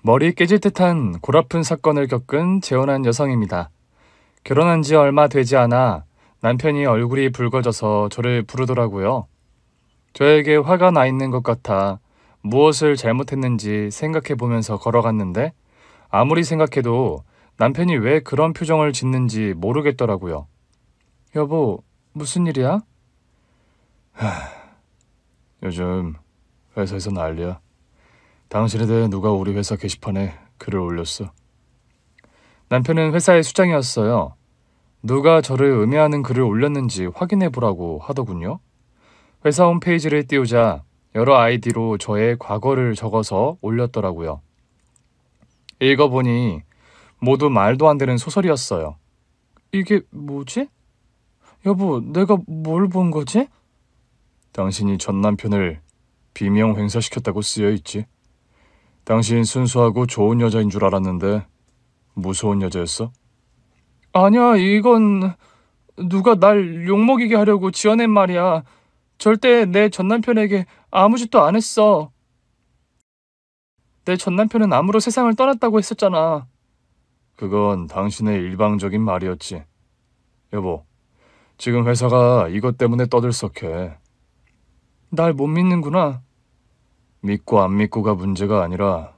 머리 깨질 듯한 골아픈 사건을 겪은 재혼한 여성입니다. 결혼한 지 얼마 되지 않아 남편이 얼굴이 붉어져서 저를 부르더라고요. 저에게 화가 나 있는 것 같아 무엇을 잘못했는지 생각해 보면서 걸어갔는데 아무리 생각해도 남편이 왜 그런 표정을 짓는지 모르겠더라고요. 여보, 무슨 일이야? 요즘 회사에서 난리야. 당신에 대해 누가 우리 회사 게시판에 글을 올렸어. 남편은 회사의 수장이었어요. 누가 저를 음해하는 글을 올렸는지 확인해 보라고 하더군요. 회사 홈페이지를 띄우자 여러 아이디로 저의 과거를 적어서 올렸더라고요. 읽어보니 모두 말도 안 되는 소설이었어요. 이게 뭐지? 여보, 내가 뭘 본 거지? 당신이 전 남편을 비명 횡설시켰다고 쓰여 있지. 당신 순수하고 좋은 여자인 줄 알았는데 무서운 여자였어? 아니야, 이건 누가 날 욕먹이게 하려고 지어낸 말이야. 절대 내 전 남편에게 아무 짓도 안 했어. 내 전 남편은 암으로 세상을 떠났다고 했었잖아. 그건 당신의 일방적인 말이었지. 여보, 지금 회사가 이것 때문에 떠들썩해. 날 못 믿는구나. 믿고 안 믿고가 문제가 아니라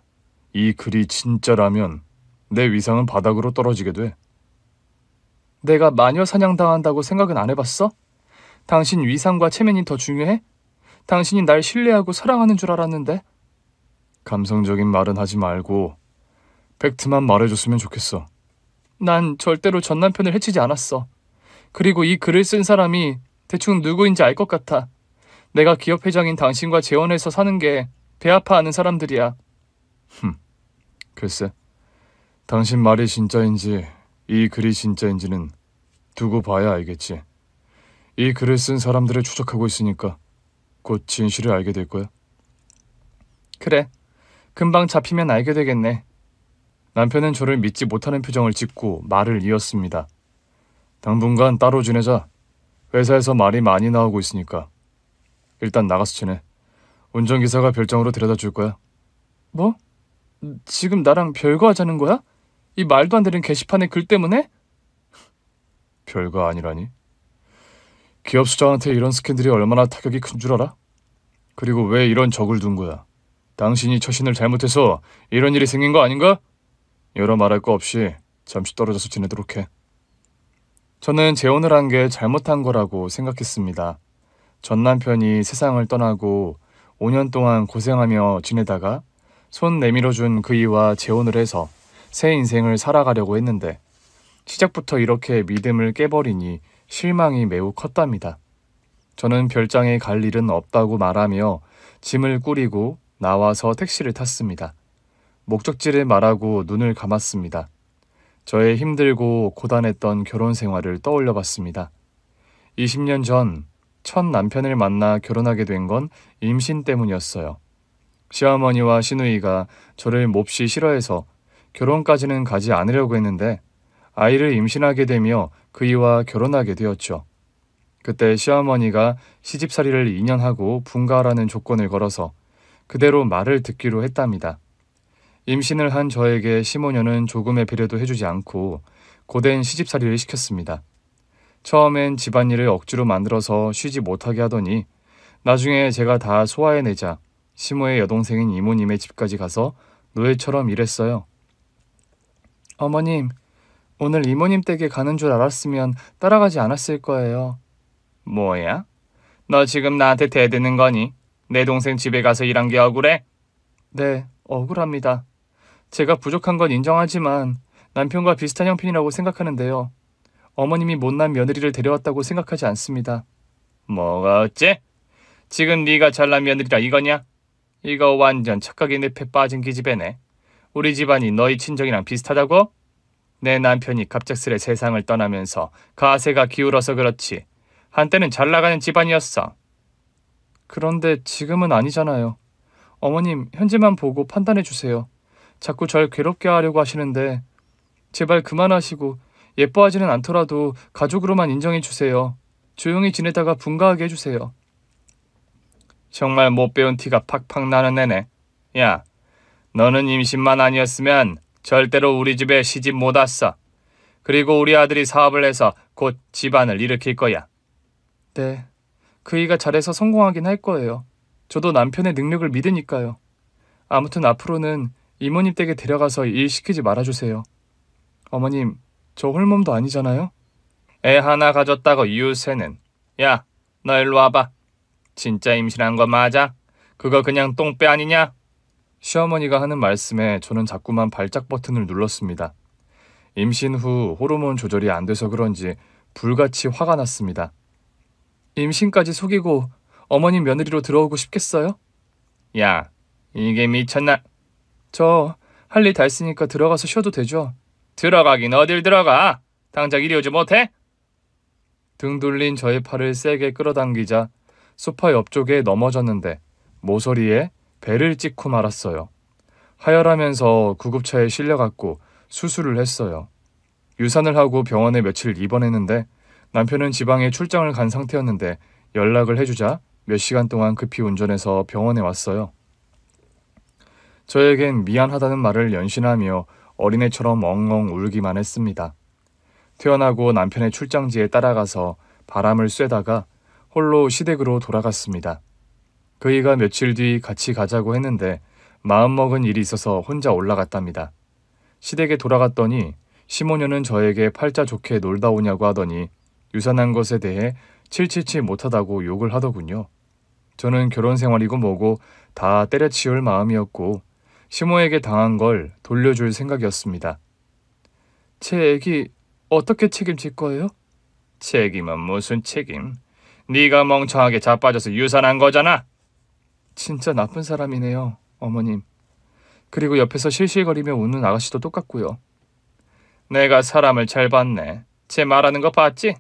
이 글이 진짜라면 내 위상은 바닥으로 떨어지게 돼. 내가 마녀 사냥당한다고 생각은 안 해봤어? 당신 위상과 체면이 더 중요해? 당신이 날 신뢰하고 사랑하는 줄 알았는데. 감성적인 말은 하지 말고 팩트만 말해줬으면 좋겠어. 난 절대로 전 남편을 해치지 않았어. 그리고 이 글을 쓴 사람이 대충 누구인지 알 것 같아. 내가 기업 회장인 당신과 재혼해서 사는 게 배 아파하는 사람들이야. 글쎄, 당신 말이 진짜인지 이 글이 진짜인지는 두고 봐야 알겠지. 이 글을 쓴 사람들을 추적하고 있으니까 곧 진실을 알게 될 거야. 그래, 금방 잡히면 알게 되겠네. 남편은 저를 믿지 못하는 표정을 짓고 말을 이었습니다. 당분간 따로 지내자. 회사에서 말이 많이 나오고 있으니까. 일단 나가서 지내. 운전기사가 별장으로 데려다 줄 거야. 뭐? 지금 나랑 별거 하자는 거야? 이 말도 안 되는 게시판의 글 때문에? 별거 아니라니. 기업 수장한테 이런 스캔들이 얼마나 타격이 큰 줄 알아? 그리고 왜 이런 적을 둔 거야? 당신이 처신을 잘못해서 이런 일이 생긴 거 아닌가? 여러 말할 거 없이 잠시 떨어져서 지내도록 해. 저는 재혼을 한 게 잘못한 거라고 생각했습니다. 전 남편이 세상을 떠나고 5년 동안 고생하며 지내다가 손 내밀어준 그이와 재혼을 해서 새 인생을 살아가려고 했는데 시작부터 이렇게 믿음을 깨버리니 실망이 매우 컸답니다. 저는 별장에 갈 일은 없다고 말하며 짐을 꾸리고 나와서 택시를 탔습니다. 목적지를 말하고 눈을 감았습니다. 저의 힘들고 고단했던 결혼 생활을 떠올려 봤습니다. 20년 전 첫 남편을 만나 결혼하게 된 건 임신 때문이었어요. 시어머니와 시누이가 저를 몹시 싫어해서 결혼까지는 가지 않으려고 했는데 아이를 임신하게 되며 그이와 결혼하게 되었죠. 그때 시어머니가 시집살이를 2년 하고 분가하라는 조건을 걸어서 그대로 말을 듣기로 했답니다. 임신을 한 저에게 시모녀는 조금의 배려도 해주지 않고 고된 시집살이를 시켰습니다. 처음엔 집안일을 억지로 만들어서 쉬지 못하게 하더니 나중에 제가 다 소화해내자 시모의 여동생인 이모님의 집까지 가서 노예처럼 일했어요. 어머님, 오늘 이모님 댁에 가는 줄 알았으면 따라가지 않았을 거예요. 뭐야? 너 지금 나한테 대드는 거니? 내 동생 집에 가서 일한 게 억울해? 네, 억울합니다. 제가 부족한 건 인정하지만 남편과 비슷한 형편이라고 생각하는데요. 어머님이 못난 며느리를 데려왔다고 생각하지 않습니다. 뭐가 어째? 지금 네가 잘난 며느리라 이거냐? 이거 완전 착각의 늪에 빠진 기집애네. 우리 집안이 너희 친정이랑 비슷하다고? 내 남편이 갑작스레 세상을 떠나면서 가세가 기울어서 그렇지. 한때는 잘 나가는 집안이었어. 그런데 지금은 아니잖아요. 어머님, 현재만 보고 판단해 주세요. 자꾸 절 괴롭게 하려고 하시는데 제발 그만하시고 예뻐하지는 않더라도 가족으로만 인정해 주세요. 조용히 지내다가 분가하게 해주세요. 정말 못 배운 티가 팍팍 나는 애네. 야, 너는 임신만 아니었으면 절대로 우리 집에 시집 못 왔어. 그리고 우리 아들이 사업을 해서 곧 집안을 일으킬 거야. 네, 그이가 잘해서 성공하긴 할 거예요. 저도 남편의 능력을 믿으니까요. 아무튼 앞으로는 이모님 댁에 데려가서 일 시키지 말아주세요. 어머님, 저 홀몸도 아니잖아요? 애 하나 가졌다고 유세는. 야, 너 일로 와봐. 진짜 임신한 거 맞아? 그거 그냥 똥배 아니냐? 시어머니가 하는 말씀에 저는 자꾸만 발작 버튼을 눌렀습니다. 임신 후 호르몬 조절이 안 돼서 그런지 불같이 화가 났습니다. 임신까지 속이고 어머님 며느리로 들어오고 싶겠어요? 야, 이게 미쳤나? 저 할 일 다 했으니까 들어가서 쉬어도 되죠? 들어가긴 어딜 들어가? 당장 이리 오지 못해? 등 돌린 저의 팔을 세게 끌어당기자 소파 옆쪽에 넘어졌는데 모서리에 배를 찍고 말았어요. 하혈하면서 구급차에 실려갔고 수술을 했어요. 유산을 하고 병원에 며칠 입원했는데 남편은 지방에 출장을 간 상태였는데 연락을 해주자 몇 시간 동안 급히 운전해서 병원에 왔어요. 저에겐 미안하다는 말을 연신하며 어린애처럼 엉엉 울기만 했습니다. 퇴원하고 남편의 출장지에 따라가서 바람을 쐬다가 홀로 시댁으로 돌아갔습니다. 그이가 며칠 뒤 같이 가자고 했는데 마음먹은 일이 있어서 혼자 올라갔답니다. 시댁에 돌아갔더니 시모녀는 저에게 팔자 좋게 놀다 오냐고 하더니 유산한 것에 대해 칠칠치 못하다고 욕을 하더군요. 저는 결혼 생활이고 뭐고 다 때려치울 마음이었고 시모에게 당한 걸 돌려줄 생각이었습니다. 제 애기 어떻게 책임질 거예요? 책임은 무슨 책임? 네가 멍청하게 자빠져서 유산한 거잖아. 진짜 나쁜 사람이네요, 어머님. 그리고 옆에서 실실거리며 웃는 아가씨도 똑같고요. 내가 사람을 잘 봤네. 쟤 말하는 거 봤지?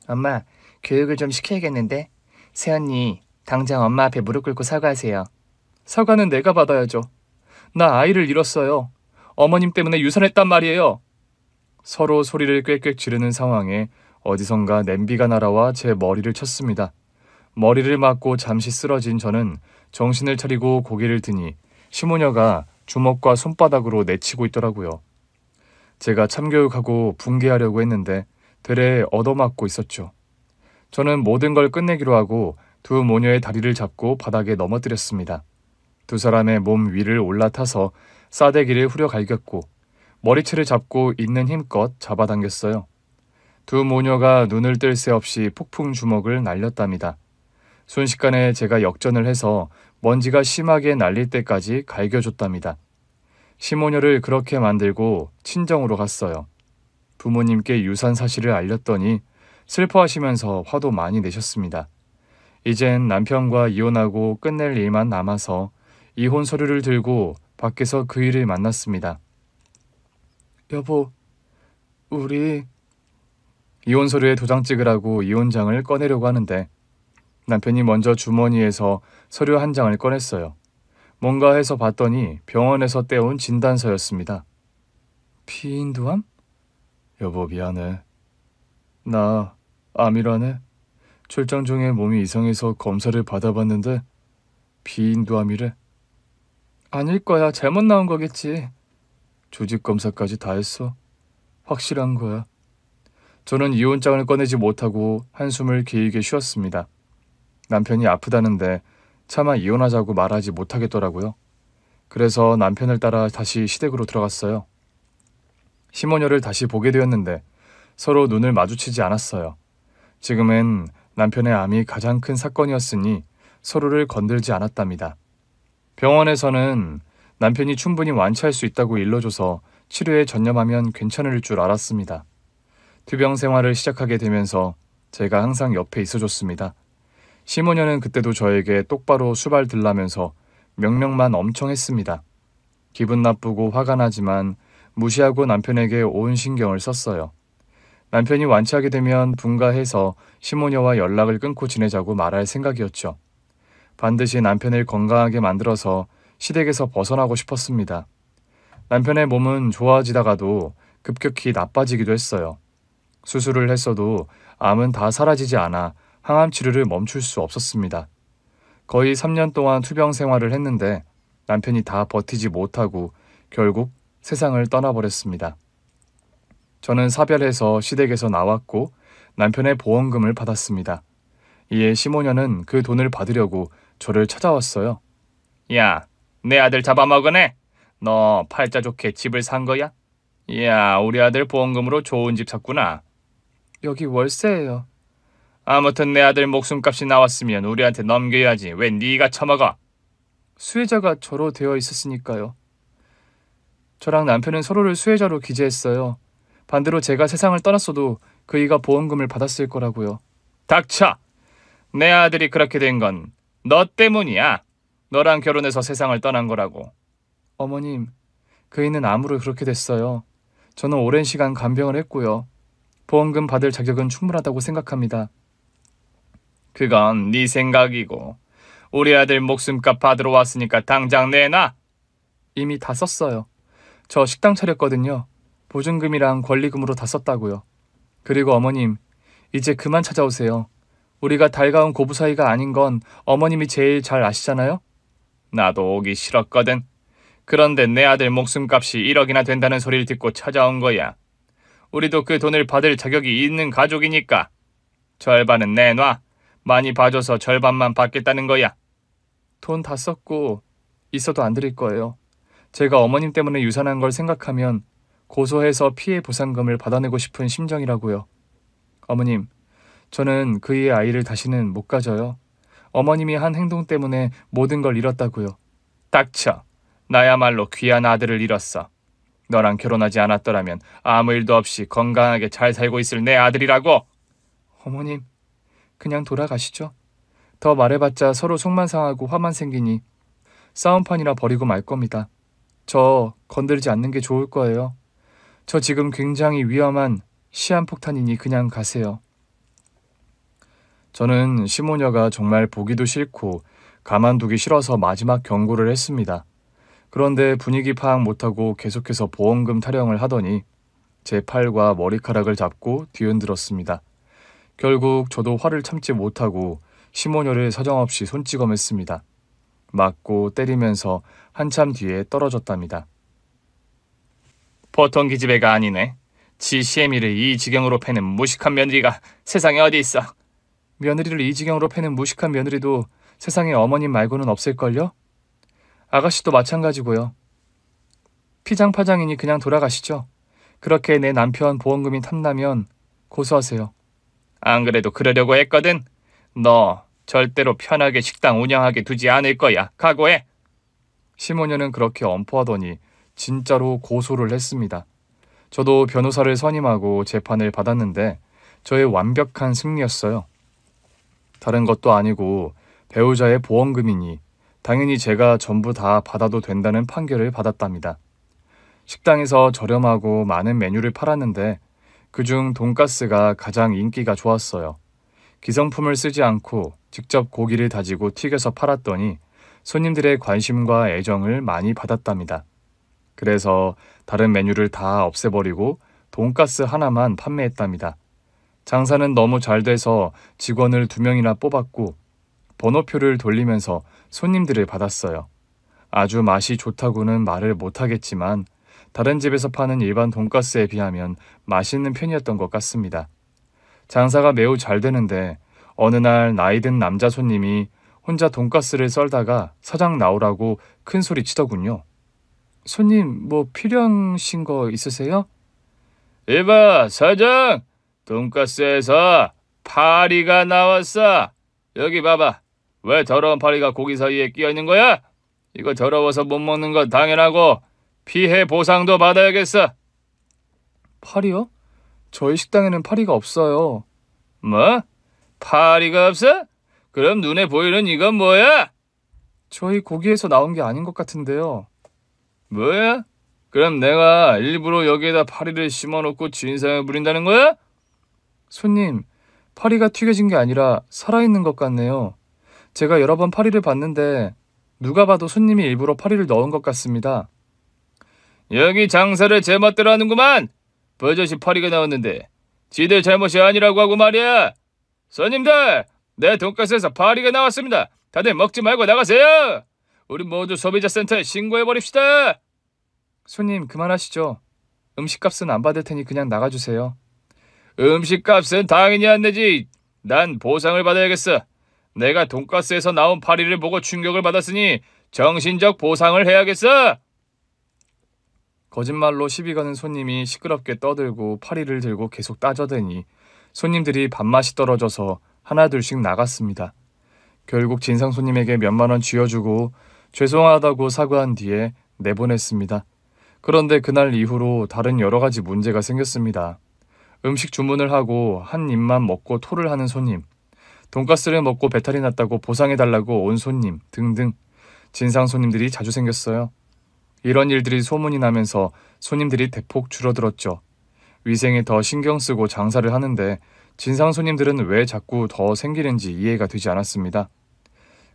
엄마, 교육을 좀 시켜야겠는데? 새언니, 당장 엄마 앞에 무릎 꿇고 사과하세요. 사과는 내가 받아야죠. 나 아이를 잃었어요. 어머님 때문에 유산했단 말이에요. 서로 소리를 꽥꽥 지르는 상황에 어디선가 냄비가 날아와 제 머리를 쳤습니다. 머리를 맞고 잠시 쓰러진 저는 정신을 차리고 고개를 드니 시모녀가 주먹과 손바닥으로 내치고 있더라고요. 제가 참교육하고 붕괴하려고 했는데 되레 얻어맞고 있었죠. 저는 모든 걸 끝내기로 하고 두 모녀의 다리를 잡고 바닥에 넘어뜨렸습니다. 두 사람의 몸 위를 올라타서 싸대기를 후려갈겼고 머리채를 잡고 있는 힘껏 잡아당겼어요. 두 모녀가 눈을 뜰 새 없이 폭풍 주먹을 날렸답니다. 순식간에 제가 역전을 해서 먼지가 심하게 날릴 때까지 갈겨줬답니다. 시모녀를 그렇게 만들고 친정으로 갔어요. 부모님께 유산 사실을 알렸더니 슬퍼하시면서 화도 많이 내셨습니다. 이젠 남편과 이혼하고 끝낼 일만 남아서 이혼 서류를 들고 밖에서 그이를 만났습니다. 여보, 우리... 이혼 서류에 도장 찍으라고 이혼장을 꺼내려고 하는데 남편이 먼저 주머니에서 서류 한 장을 꺼냈어요. 뭔가 해서 봤더니 병원에서 떼온 진단서였습니다. 피인두암? 여보 미안해. 나 암이라네. 출장 중에 몸이 이상해서 검사를 받아봤는데 비인두암이래. 아닐 거야. 잘못 나온 거겠지. 조직 검사까지 다 했어. 확실한 거야. 저는 이혼장을 꺼내지 못하고 한숨을 길게 쉬었습니다. 남편이 아프다는데 차마 이혼하자고 말하지 못하겠더라고요. 그래서 남편을 따라 다시 시댁으로 들어갔어요. 시모녀를 다시 보게 되었는데 서로 눈을 마주치지 않았어요. 지금은 남편의 암이 가장 큰 사건이었으니 서로를 건들지 않았답니다. 병원에서는 남편이 충분히 완치할 수 있다고 일러줘서 치료에 전념하면 괜찮을 줄 알았습니다. 투병 생활을 시작하게 되면서 제가 항상 옆에 있어줬습니다. 시모녀는 그때도 저에게 똑바로 수발 들라면서 명령만 엄청 했습니다. 기분 나쁘고 화가 나지만 무시하고 남편에게 온 신경을 썼어요. 남편이 완치하게 되면 분가해서 시모녀와 연락을 끊고 지내자고 말할 생각이었죠. 반드시 남편을 건강하게 만들어서 시댁에서 벗어나고 싶었습니다. 남편의 몸은 좋아지다가도 급격히 나빠지기도 했어요. 수술을 했어도 암은 다 사라지지 않아 항암 치료를 멈출 수 없었습니다. 거의 3년 동안 투병 생활을 했는데 남편이 다 버티지 못하고 결국 세상을 떠나버렸습니다. 저는 사별해서 시댁에서 나왔고 남편의 보험금을 받았습니다. 이에 시모녀는 그 돈을 받으려고 저를 찾아왔어요. 야, 내 아들 잡아먹으네. 너 팔자 좋게 집을 산 거야? 야, 우리 아들 보험금으로 좋은 집 샀구나. 여기 월세예요. 아무튼 내 아들 목숨값이 나왔으면 우리한테 넘겨야지. 왜 네가 처먹어? 수혜자가 저로 되어 있었으니까요. 저랑 남편은 서로를 수혜자로 기재했어요. 반대로 제가 세상을 떠났어도 그이가 보험금을 받았을 거라고요. 닥쳐! 내 아들이 그렇게 된 건 너 때문이야. 너랑 결혼해서 세상을 떠난 거라고. 어머님, 그이는 암으로 그렇게 됐어요. 저는 오랜 시간 간병을 했고요. 보험금 받을 자격은 충분하다고 생각합니다. 그건 네 생각이고 우리 아들 목숨값 받으러 왔으니까 당장 내놔. 이미 다 썼어요. 저 식당 차렸거든요. 보증금이랑 권리금으로 다 썼다고요. 그리고 어머님, 이제 그만 찾아오세요. 우리가 달가운 고부 사이가 아닌 건 어머님이 제일 잘 아시잖아요? 나도 오기 싫었거든. 그런데 내 아들 목숨값이 1억이나 된다는 소리를 듣고 찾아온 거야. 우리도 그 돈을 받을 자격이 있는 가족이니까. 절반은 내놔. 많이 봐줘서 절반만 받겠다는 거야. 돈 다 썼고 있어도 안 드릴 거예요. 제가 어머님 때문에 유산한 걸 생각하면 고소해서 피해 보상금을 받아내고 싶은 심정이라고요. 어머님, 저는 그이의 아이를 다시는 못 가져요. 어머님이 한 행동 때문에 모든 걸 잃었다고요. 닥쳐. 나야말로 귀한 아들을 잃었어. 너랑 결혼하지 않았더라면 아무 일도 없이 건강하게 잘 살고 있을 내 아들이라고. 어머님, 그냥 돌아가시죠. 더 말해봤자 서로 속만 상하고 화만 생기니 싸움판이라 버리고 말 겁니다. 저 건드리지 않는 게 좋을 거예요. 저 지금 굉장히 위험한 시한폭탄이니 그냥 가세요. 저는 시모녀가 정말 보기도 싫고 가만두기 싫어서 마지막 경고를 했습니다. 그런데 분위기 파악 못하고 계속해서 보험금 타령을 하더니 제 팔과 머리카락을 잡고 뒤흔들었습니다. 결국 저도 화를 참지 못하고 시모녀를 사정없이 손찌검했습니다. 맞고 때리면서 한참 뒤에 떨어졌답니다. 보통 기집애가 아니네. 지 시애미를 이 지경으로 패는 무식한 며느리가 세상에 어디 있어. 며느리를 이 지경으로 패는 무식한 며느리도 세상에 어머님 말고는 없을걸요? 아가씨도 마찬가지고요. 피장파장이니 그냥 돌아가시죠. 그렇게 내 남편 보험금이 탐나면 고소하세요. 안 그래도 그러려고 했거든. 너 절대로 편하게 식당 운영하게 두지 않을 거야. 각오해. 시모녀는 그렇게 엄포하더니 진짜로 고소를 했습니다. 저도 변호사를 선임하고 재판을 받았는데 저의 완벽한 승리였어요. 다른 것도 아니고 배우자의 보험금이니 당연히 제가 전부 다 받아도 된다는 판결을 받았답니다. 식당에서 저렴하고 많은 메뉴를 팔았는데 그중 돈가스가 가장 인기가 좋았어요. 기성품을 쓰지 않고 직접 고기를 다지고 튀겨서 팔았더니 손님들의 관심과 애정을 많이 받았답니다. 그래서 다른 메뉴를 다 없애버리고 돈가스 하나만 판매했답니다. 장사는 너무 잘 돼서 직원을 2명이나 뽑았고 번호표를 돌리면서 손님들을 받았어요. 아주 맛이 좋다고는 말을 못하겠지만 다른 집에서 파는 일반 돈가스에 비하면 맛있는 편이었던 것 같습니다. 장사가 매우 잘 되는데 어느 날 나이든 남자 손님이 혼자 돈가스를 썰다가 사장 나오라고 큰 소리 치더군요. 손님, 뭐 필요하신 거 있으세요? 이봐, 사장! 돈가스에서 파리가 나왔어. 여기 봐봐. 왜 더러운 파리가 고기 사이에 끼어 있는 거야? 이거 더러워서 못 먹는 건 당연하고 피해 보상도 받아야겠어. 파리요? 저희 식당에는 파리가 없어요. 뭐? 파리가 없어? 그럼 눈에 보이는 이건 뭐야? 저희 고기에서 나온 게 아닌 것 같은데요. 뭐야? 그럼 내가 일부러 여기에다 파리를 심어놓고 진상을 부린다는 거야? 손님, 파리가 튀겨진 게 아니라 살아있는 것 같네요. 제가 여러 번 파리를 봤는데 누가 봐도 손님이 일부러 파리를 넣은 것 같습니다. 여기 장사를 제멋대로 하는구만. 버젓이 파리가 나왔는데 지들 잘못이 아니라고 하고 말이야. 손님들, 내 돈가스에서 파리가 나왔습니다. 다들 먹지 말고 나가세요. 우리 모두 소비자 센터에 신고해버립시다. 손님 그만하시죠. 음식값은 안 받을 테니 그냥 나가주세요. 음식값은 당연히 안 내지. 난 보상을 받아야겠어. 내가 돈가스에서 나온 파리를 보고 충격을 받았으니 정신적 보상을 해야겠어. 거짓말로 시비 거는 손님이 시끄럽게 떠들고 파리를 들고 계속 따져대니 손님들이 밥맛이 떨어져서 하나둘씩 나갔습니다. 결국 진상 손님에게 몇만 원 쥐어주고 죄송하다고 사과한 뒤에 내보냈습니다. 그런데 그날 이후로 다른 여러 가지 문제가 생겼습니다. 음식 주문을 하고 한 입만 먹고 토를 하는 손님, 돈가스를 먹고 배탈이 났다고 보상해달라고 온 손님 등등 진상 손님들이 자주 생겼어요. 이런 일들이 소문이 나면서 손님들이 대폭 줄어들었죠. 위생에 더 신경 쓰고 장사를 하는데 진상 손님들은 왜 자꾸 더 생기는지 이해가 되지 않았습니다.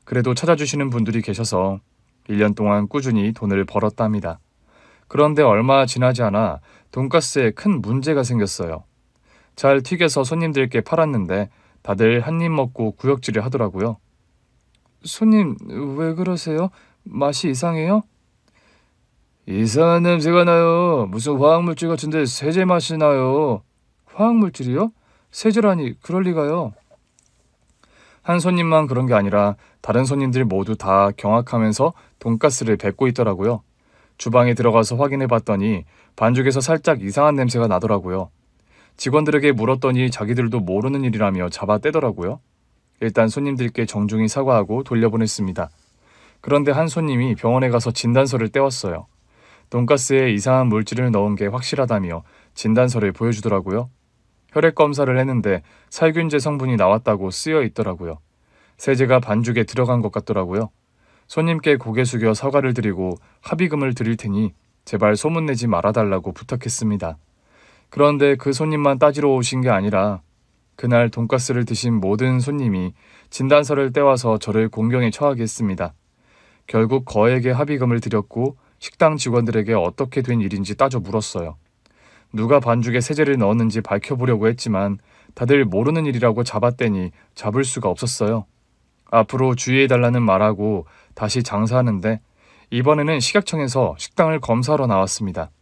그래도 찾아주시는 분들이 계셔서 1년 동안 꾸준히 돈을 벌었답니다. 그런데 얼마 지나지 않아 돈가스에 큰 문제가 생겼어요. 잘 튀겨서 손님들께 팔았는데 다들 한 입 먹고 구역질을 하더라고요. 손님, 왜 그러세요? 맛이 이상해요? 이상한 냄새가 나요. 무슨 화학물질 같은데 세제 맛이 나요. 화학물질이요? 세제라니, 그럴 리가요. 한 손님만 그런 게 아니라 다른 손님들 모두 다 경악하면서 돈가스를 뱉고 있더라고요. 주방에 들어가서 확인해 봤더니 반죽에서 살짝 이상한 냄새가 나더라고요. 직원들에게 물었더니 자기들도 모르는 일이라며 잡아떼더라고요. 일단 손님들께 정중히 사과하고 돌려보냈습니다. 그런데 한 손님이 병원에 가서 진단서를 떼왔어요. 돈가스에 이상한 물질을 넣은 게 확실하다며 진단서를 보여주더라고요. 혈액 검사를 했는데 살균제 성분이 나왔다고 쓰여 있더라고요. 세제가 반죽에 들어간 것 같더라고요. 손님께 고개 숙여 사과를 드리고 합의금을 드릴 테니 제발 소문내지 말아달라고 부탁했습니다. 그런데 그 손님만 따지러 오신 게 아니라 그날 돈가스를 드신 모든 손님이 진단서를 떼와서 저를 공경에 처하게 했습니다. 결국 거액의 합의금을 드렸고 식당 직원들에게 어떻게 된 일인지 따져 물었어요. 누가 반죽에 세제를 넣었는지 밝혀보려고 했지만 다들 모르는 일이라고 잡아떼니 잡을 수가 없었어요. 앞으로 주의해달라는 말하고 다시 장사하는데 이번에는 식약청에서 식당을 검사하러 나왔습니다.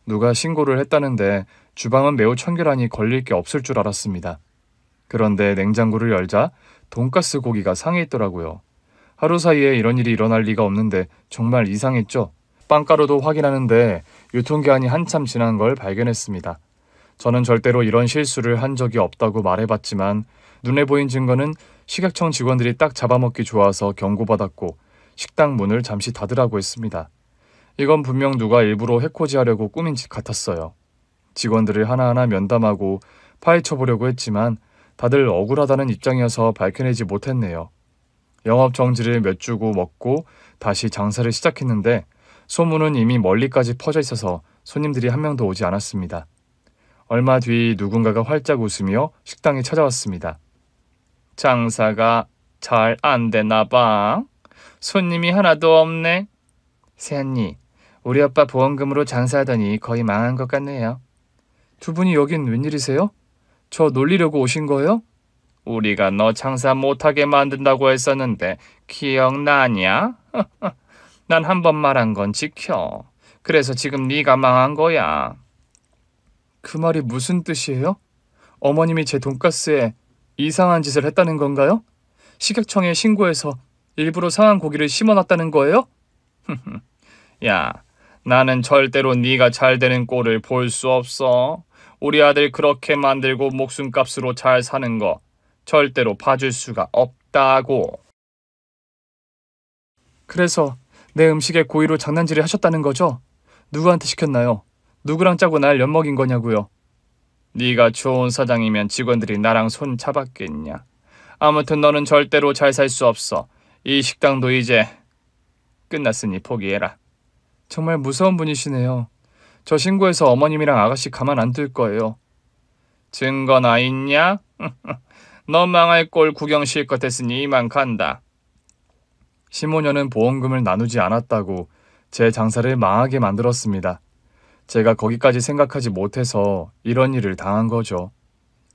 누가 신고를 했다는데 주방은 매우 청결하니 걸릴 게 없을 줄 알았습니다. 그런데 냉장고를 열자 돈가스 고기가 상해 있더라고요. 하루 사이에 이런 일이 일어날 리가 없는데 정말 이상했죠. 빵가루도 확인하는데 유통기한이 한참 지난 걸 발견했습니다. 저는 절대로 이런 실수를 한 적이 없다고 말해봤지만 눈에 보인 증거는 식약청 직원들이 딱 잡아먹기 좋아서 경고받았고 식당 문을 잠시 닫으라고 했습니다. 이건 분명 누가 일부러 해코지하려고 꾸민 짓 같았어요. 직원들을 하나하나 면담하고 파헤쳐보려고 했지만 다들 억울하다는 입장이어서 밝혀내지 못했네요. 영업 정지를 몇 주고 먹고 다시 장사를 시작했는데 소문은 이미 멀리까지 퍼져 있어서 손님들이 한 명도 오지 않았습니다. 얼마 뒤 누군가가 활짝 웃으며 식당에 찾아왔습니다. 장사가 잘 안 되나 봐. 손님이 하나도 없네. 새언니, 우리 아빠 보험금으로 장사하더니 거의 망한 것 같네요. 두 분이 여긴 웬일이세요? 저 놀리려고 오신 거예요? 우리가 너 장사 못하게 만든다고 했었는데 기억나냐? 난 한 번 말한 건 지켜. 그래서 지금 네가 망한 거야. 그 말이 무슨 뜻이에요? 어머님이 제 돈가스에 이상한 짓을 했다는 건가요? 식약청에 신고해서 일부러 상한 고기를 심어놨다는 거예요? 야, 나는 절대로 네가 잘 되는 꼴을 볼 수 없어. 우리 아들 그렇게 만들고 목숨값으로 잘 사는 거 절대로 봐줄 수가 없다고. 그래서 내 음식에 고의로 장난질을 하셨다는 거죠? 누구한테 시켰나요? 누구랑 짜고 날 엿먹인 거냐고요? 네가 좋은 사장이면 직원들이 나랑 손 잡았겠냐. 아무튼 너는 절대로 잘 살 수 없어. 이 식당도 이제 끝났으니 포기해라. 정말 무서운 분이시네요. 저 신고해서 어머님이랑 아가씨 가만 안 둘 거예요. 증거나 있냐? 너 망할 꼴 구경 실컷 했으니 이만 간다. 15년은 보험금을 나누지 않았다고 제 장사를 망하게 만들었습니다. 제가 거기까지 생각하지 못해서 이런 일을 당한 거죠.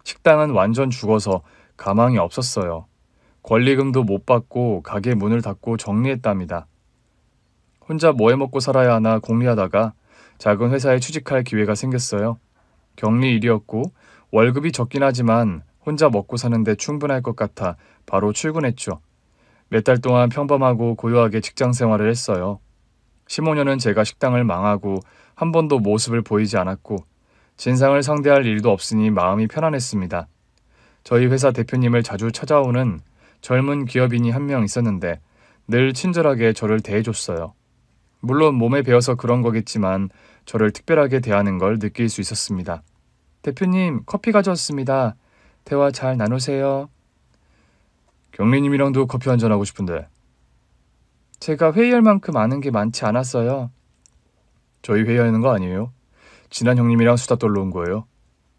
식당은 완전 죽어서 가망이 없었어요. 권리금도 못 받고 가게 문을 닫고 정리했답니다. 혼자 뭐 해먹고 살아야 하나 고민하다가 작은 회사에 취직할 기회가 생겼어요. 격리 일이었고 월급이 적긴 하지만 혼자 먹고 사는데 충분할 것 같아 바로 출근했죠. 몇 달 동안 평범하고 고요하게 직장 생활을 했어요. 15년은 제가 식당을 망하고 한 번도 모습을 보이지 않았고 진상을 상대할 일도 없으니 마음이 편안했습니다. 저희 회사 대표님을 자주 찾아오는 젊은 기업인이 한 명 있었는데 늘 친절하게 저를 대해줬어요. 물론 몸에 배어서 그런 거겠지만 저를 특별하게 대하는 걸 느낄 수 있었습니다. 대표님, 커피 가져왔습니다. 대화 잘 나누세요. 경리님이랑도 커피 한잔 하고 싶은데. 제가 회의할 만큼 아는 게 많지 않았어요. 저희 회의하는 거 아니에요? 친한 형님이랑 수다 떨러 온 거예요.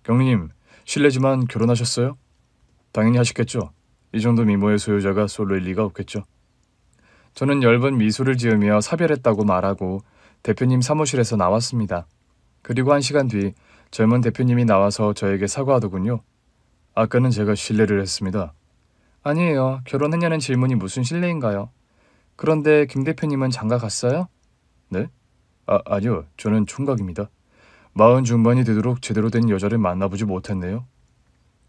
경리님, 실례지만 결혼하셨어요? 당연히 하셨겠죠. 이 정도 미모의 소유자가 솔로일 리가 없겠죠. 저는 엷은 미소를 지으며 사별했다고 말하고 대표님 사무실에서 나왔습니다. 그리고 1시간 뒤 젊은 대표님이 나와서 저에게 사과하더군요. 아까는 제가 실례를 했습니다. 아니에요. 결혼했냐는 질문이 무슨 실례인가요? 그런데 김 대표님은 장가 갔어요? 네? 아니요. 저는 총각입니다. 40 중반이 되도록 제대로 된 여자를 만나보지 못했네요.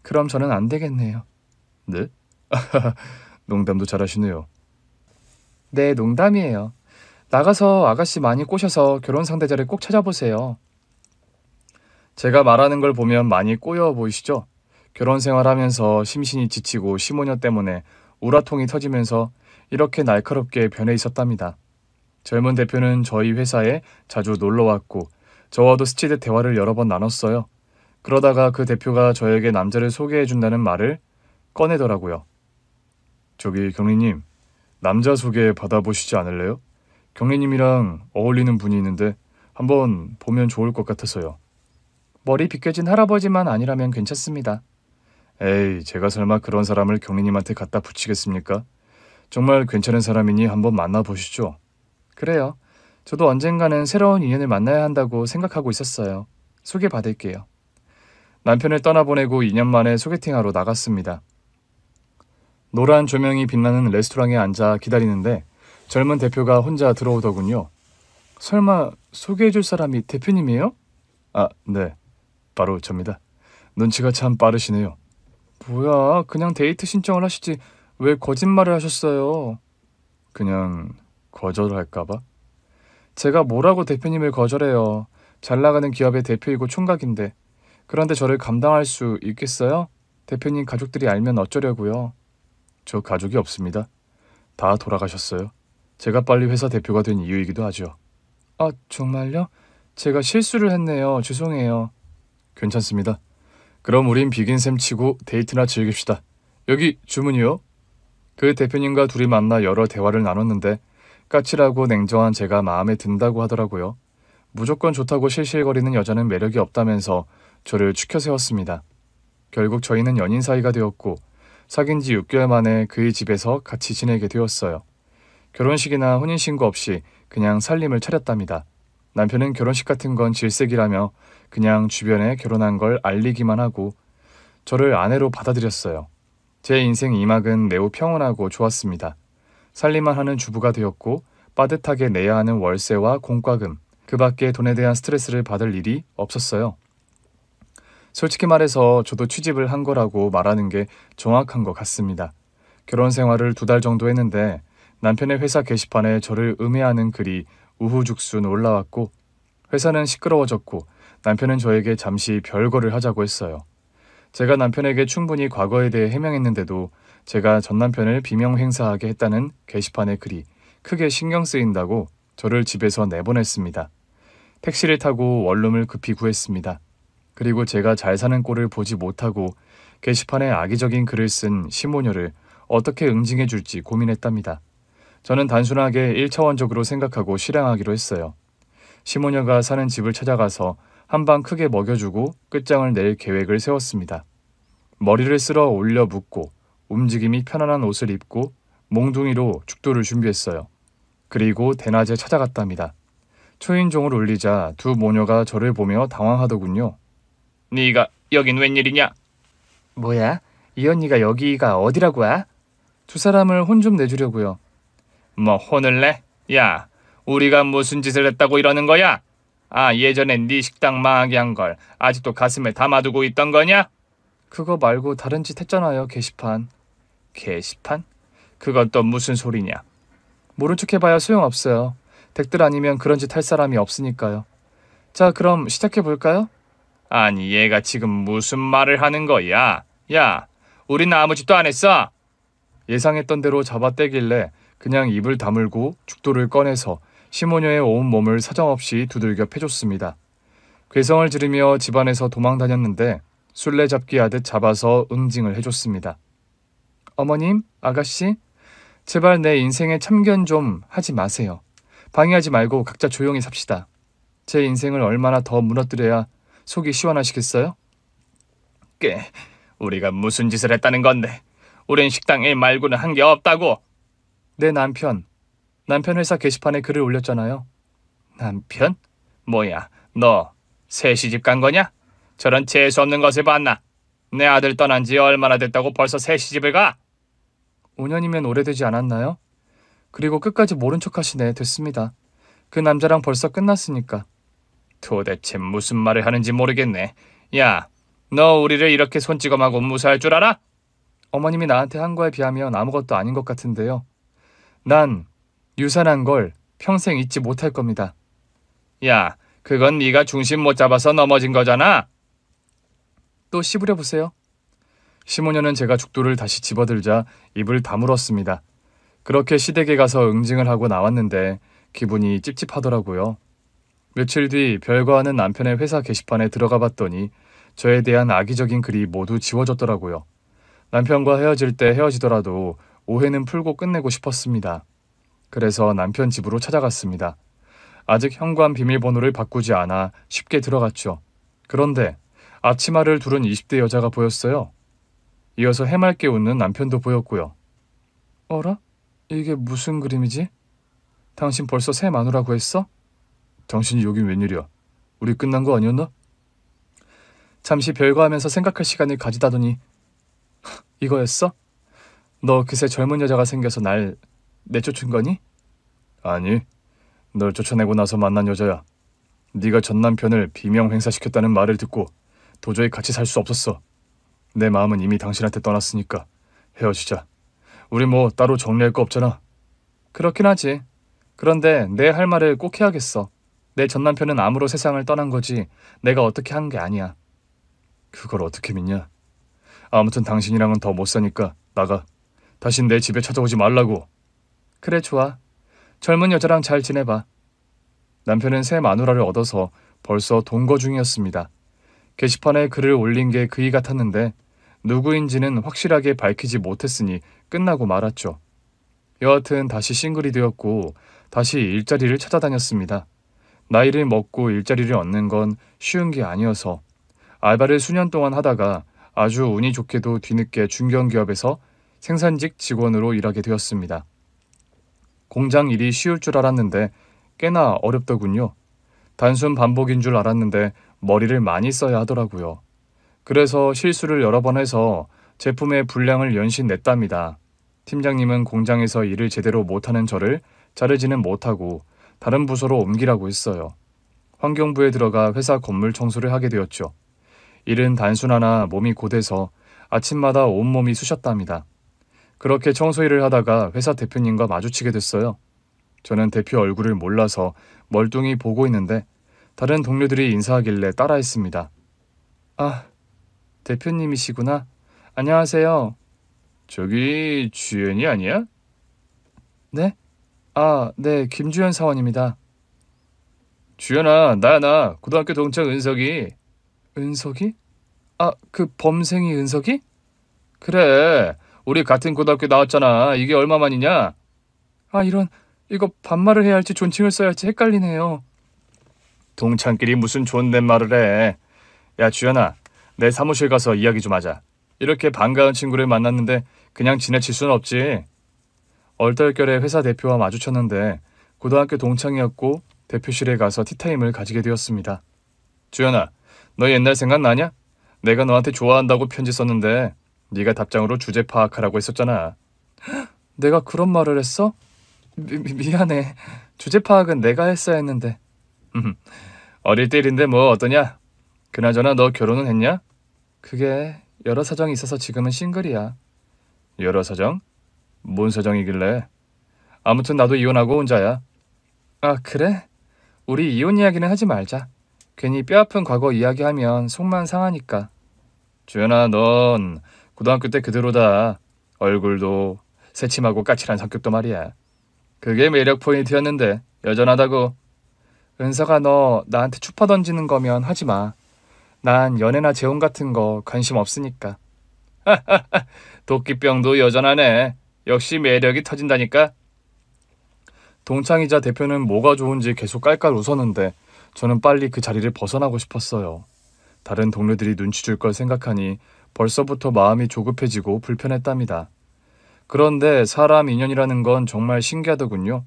그럼 저는 안 되겠네요. 네? 농담도 잘하시네요. 네, 농담이에요. 나가서 아가씨 많이 꼬셔서 결혼 상대자를 꼭 찾아보세요. 제가 말하는 걸 보면 많이 꼬여 보이시죠? 결혼 생활하면서 심신이 지치고 15년 때문에 우라통이 터지면서 이렇게 날카롭게 변해 있었답니다. 젊은 대표는 저희 회사에 자주 놀러왔고 저와도 스치듯 대화를 여러 번 나눴어요. 그러다가 그 대표가 저에게 남자를 소개해준다는 말을 꺼내더라고요. 저기 경리님, 남자 소개 받아보시지 않을래요? 경리님이랑 어울리는 분이 있는데 한번 보면 좋을 것 같아서요. 머리 빗겨진 할아버지만 아니라면 괜찮습니다. 에이, 제가 설마 그런 사람을 경리님한테 갖다 붙이겠습니까? 정말 괜찮은 사람이니 한번 만나보시죠. 그래요. 저도 언젠가는 새로운 인연을 만나야 한다고 생각하고 있었어요. 소개받을게요. 남편을 떠나보내고 2년 만에 소개팅하러 나갔습니다. 노란 조명이 빛나는 레스토랑에 앉아 기다리는데 젊은 대표가 혼자 들어오더군요. 설마 소개해줄 사람이 대표님이에요? 네. 바로 접니다. 눈치가 참 빠르시네요. 뭐야, 그냥 데이트 신청을 하시지 왜 거짓말을 하셨어요? 그냥 거절할까봐? 제가 뭐라고 대표님을 거절해요. 잘 나가는 기업의 대표이고 총각인데. 그런데 저를 감당할 수 있겠어요? 대표님 가족들이 알면 어쩌려고요? 저 가족이 없습니다. 다 돌아가셨어요. 제가 빨리 회사 대표가 된 이유이기도 하죠. 정말요? 제가 실수를 했네요. 죄송해요. 괜찮습니다. 그럼 우린 비긴 셈 치고 데이트나 즐깁시다. 여기 주문이요. 그 대표님과 둘이 만나 여러 대화를 나눴는데 까칠하고 냉정한 제가 마음에 든다고 하더라고요. 무조건 좋다고 실실거리는 여자는 매력이 없다면서 저를 추켜 세웠습니다. 결국 저희는 연인 사이가 되었고 사귄 지 6개월 만에 그의 집에서 같이 지내게 되었어요. 결혼식이나 혼인신고 없이 그냥 살림을 차렸답니다. 남편은 결혼식 같은 건 질색이라며 그냥 주변에 결혼한 걸 알리기만 하고 저를 아내로 받아들였어요. 제 인생 2막은 매우 평온하고 좋았습니다. 살림만 하는 주부가 되었고 빠듯하게 내야 하는 월세와 공과금, 그 밖에 돈에 대한 스트레스를 받을 일이 없었어요. 솔직히 말해서 저도 취직을 한 거라고 말하는 게 정확한 것 같습니다. 결혼 생활을 2달 정도 했는데 남편의 회사 게시판에 저를 음해하는 글이 우후죽순 올라왔고 회사는 시끄러워졌고 남편은 저에게 잠시 별거를 하자고 했어요. 제가 남편에게 충분히 과거에 대해 해명했는데도 제가 전 남편을 비명행사하게 했다는 게시판의 글이 크게 신경 쓰인다고 저를 집에서 내보냈습니다. 택시를 타고 원룸을 급히 구했습니다. 그리고 제가 잘 사는 꼴을 보지 못하고 게시판에 악의적인 글을 쓴 시모녀를 어떻게 응징해 줄지 고민했답니다. 저는 단순하게 1차원적으로 생각하고 실행하기로 했어요. 시모녀가 사는 집을 찾아가서 한 방 크게 먹여주고 끝장을 낼 계획을 세웠습니다. 머리를 쓸어 올려 묶고 움직임이 편안한 옷을 입고 몽둥이로 죽도를 준비했어요. 그리고 대낮에 찾아갔답니다. 초인종을 울리자 두 모녀가 저를 보며 당황하더군요. 네가 여긴 웬일이냐? 뭐야? 이 언니가 여기가 어디라고 하? 두 사람을 혼 좀 내주려고요. 뭐 혼을 내? 야, 우리가 무슨 짓을 했다고 이러는 거야? 아, 예전에 네 식당 망하게 한 걸 아직도 가슴에 담아두고 있던 거냐? 그거 말고 다른 짓 했잖아요, 게시판. 게시판? 그건 또 무슨 소리냐? 모른 척 해봐야 소용없어요. 댁들 아니면 그런 짓 할 사람이 없으니까요. 자, 그럼 시작해볼까요? 아니, 얘가 지금 무슨 말을 하는 거야? 야, 우린 아무 짓도 안 했어. 예상했던 대로 잡아떼길래 그냥 입을 다물고 죽도를 꺼내서 시모녀의 온 몸을 사정없이 두들겨 패줬습니다. 괴성을 지르며 집안에서 도망다녔는데 술래잡기 하듯 잡아서 응징을 해줬습니다. 어머님, 아가씨, 제발 내 인생에 참견 좀 하지 마세요. 방해하지 말고 각자 조용히 삽시다. 제 인생을 얼마나 더 무너뜨려야 속이 시원하시겠어요? 우리가 무슨 짓을 했다는 건데? 우린 식당 일 말고는 한 게 없다고. 내 남편 회사 게시판에 글을 올렸잖아요. 남편? 뭐야, 너 새 시집 간 거냐? 저런 재수없는 것을 봤나? 내 아들 떠난 지 얼마나 됐다고 벌써 새 시집을 가? 5년이면 오래되지 않았나요? 그리고 끝까지 모른 척 하시네. 됐습니다. 그 남자랑 벌써 끝났으니까. 도대체 무슨 말을 하는지 모르겠네. 야, 너 우리를 이렇게 손찌검하고 무사할 줄 알아? 어머님이 나한테 한 거에 비하면 아무것도 아닌 것 같은데요. 난 유산한 걸 평생 잊지 못할 겁니다. 야, 그건 네가 중심 못 잡아서 넘어진 거잖아. 또 씹으려 보세요. 시모녀는 제가 죽도를 다시 집어들자 입을 다물었습니다. 그렇게 시댁에 가서 응징을 하고 나왔는데 기분이 찝찝하더라고요. 며칠 뒤 별거 하는 남편의 회사 게시판에 들어가 봤더니 저에 대한 악의적인 글이 모두 지워졌더라고요. 남편과 헤어질 때 헤어지더라도 오해는 풀고 끝내고 싶었습니다. 그래서 남편 집으로 찾아갔습니다. 아직 현관 비밀번호를 바꾸지 않아 쉽게 들어갔죠. 그런데 앞치마를 두른 20대 여자가 보였어요. 이어서 해맑게 웃는 남편도 보였고요. 어라? 이게 무슨 그림이지? 당신 벌써 새 마누라고 했어? 당신이 여긴 웬일이야? 우리 끝난 거 아니었나? 잠시 별거 하면서 생각할 시간을 가지다더니 이거였어? 너 그새 젊은 여자가 생겨서 날 내쫓은 거니? 아니, 널 쫓아내고 나서 만난 여자야. 네가 전 남편을 비명 횡사시켰다는 말을 듣고 도저히 같이 살 수 없었어. 내 마음은 이미 당신한테 떠났으니까 헤어지자. 우리 뭐 따로 정리할 거 없잖아. 그렇긴 하지. 그런데 내 할 말을 꼭 해야겠어. 내 전 남편은 암으로 세상을 떠난 거지 내가 어떻게 한 게 아니야. 그걸 어떻게 믿냐? 아무튼 당신이랑은 더 못 사니까 나가. 다신 내 집에 찾아오지 말라고. 그래, 좋아. 젊은 여자랑 잘 지내봐. 남편은 새 마누라를 얻어서 벌써 동거 중이었습니다. 게시판에 글을 올린 게 그이 같았는데 누구인지는 확실하게 밝히지 못했으니 끝나고 말았죠. 여하튼 다시 싱글이 되었고 다시 일자리를 찾아다녔습니다. 나이를 먹고 일자리를 얻는 건 쉬운 게 아니어서 알바를 수년 동안 하다가 아주 운이 좋게도 뒤늦게 중견기업에서 생산직 직원으로 일하게 되었습니다. 공장 일이 쉬울 줄 알았는데 꽤나 어렵더군요. 단순 반복인 줄 알았는데 머리를 많이 써야 하더라고요. 그래서 실수를 여러 번 해서 제품의 분량을 연신 냈답니다. 팀장님은 공장에서 일을 제대로 못하는 저를 자르지는 못하고 다른 부서로 옮기라고 했어요. 환경부에 들어가 회사 건물 청소를 하게 되었죠. 일은 단순하나 몸이 고돼서 아침마다 온몸이 쑤셨답니다. 그렇게 청소 일을 하다가 회사 대표님과 마주치게 됐어요. 저는 대표 얼굴을 몰라서 멀뚱히 보고 있는데 다른 동료들이 인사하길래 따라했습니다. 아, 대표님이시구나. 안녕하세요. 저기 주연이 아니야? 네? 아, 네, 김주연 사원입니다. 주연아, 나 고등학교 동창 은석이. 은석이? 아, 그 범생이 은석이? 그래, 우리 같은 고등학교 나왔잖아. 이게 얼마만이냐? 아, 이거 반말을 해야 할지 존칭을 써야 할지 헷갈리네요. 동창끼리 무슨 존댓말을 해. 야, 주연아, 내 사무실 가서 이야기 좀 하자. 이렇게 반가운 친구를 만났는데 그냥 지나칠 수는 없지. 얼떨결에 회사 대표와 마주쳤는데 고등학교 동창이었고 대표실에 가서 티타임을 가지게 되었습니다. 주연아, 너 옛날 생각나냐? 내가 너한테 좋아한다고 편지 썼는데 네가 답장으로 주제 파악하라고 했었잖아. 내가 그런 말을 했어? 미안해. 주제 파악은 내가 했어야 했는데. 어릴 때 일인데 뭐 어떠냐? 그나저나 너 결혼은 했냐? 그게 여러 사정이 있어서 지금은 싱글이야. 여러 사정? 뭔 사정이길래? 아무튼 나도 이혼하고 혼자야. 아, 그래? 우리 이혼 이야기는 하지 말자. 괜히 뼈아픈 과거 이야기하면 속만 상하니까. 주연아, 넌 고등학교 때 그대로다. 얼굴도 새침하고 까칠한 성격도 말이야. 그게 매력 포인트였는데 여전하다고. 은서가 너 나한테 추파 던지는 거면 하지 마. 난 연애나 재혼 같은 거 관심 없으니까. 도끼병도 여전하네. 역시 매력이 터진다니까. 동창이자 대표는 뭐가 좋은지 계속 깔깔 웃었는데 저는 빨리 그 자리를 벗어나고 싶었어요. 다른 동료들이 눈치 줄 걸 생각하니 벌써부터 마음이 조급해지고 불편했답니다. 그런데 사람 인연이라는 건 정말 신기하더군요.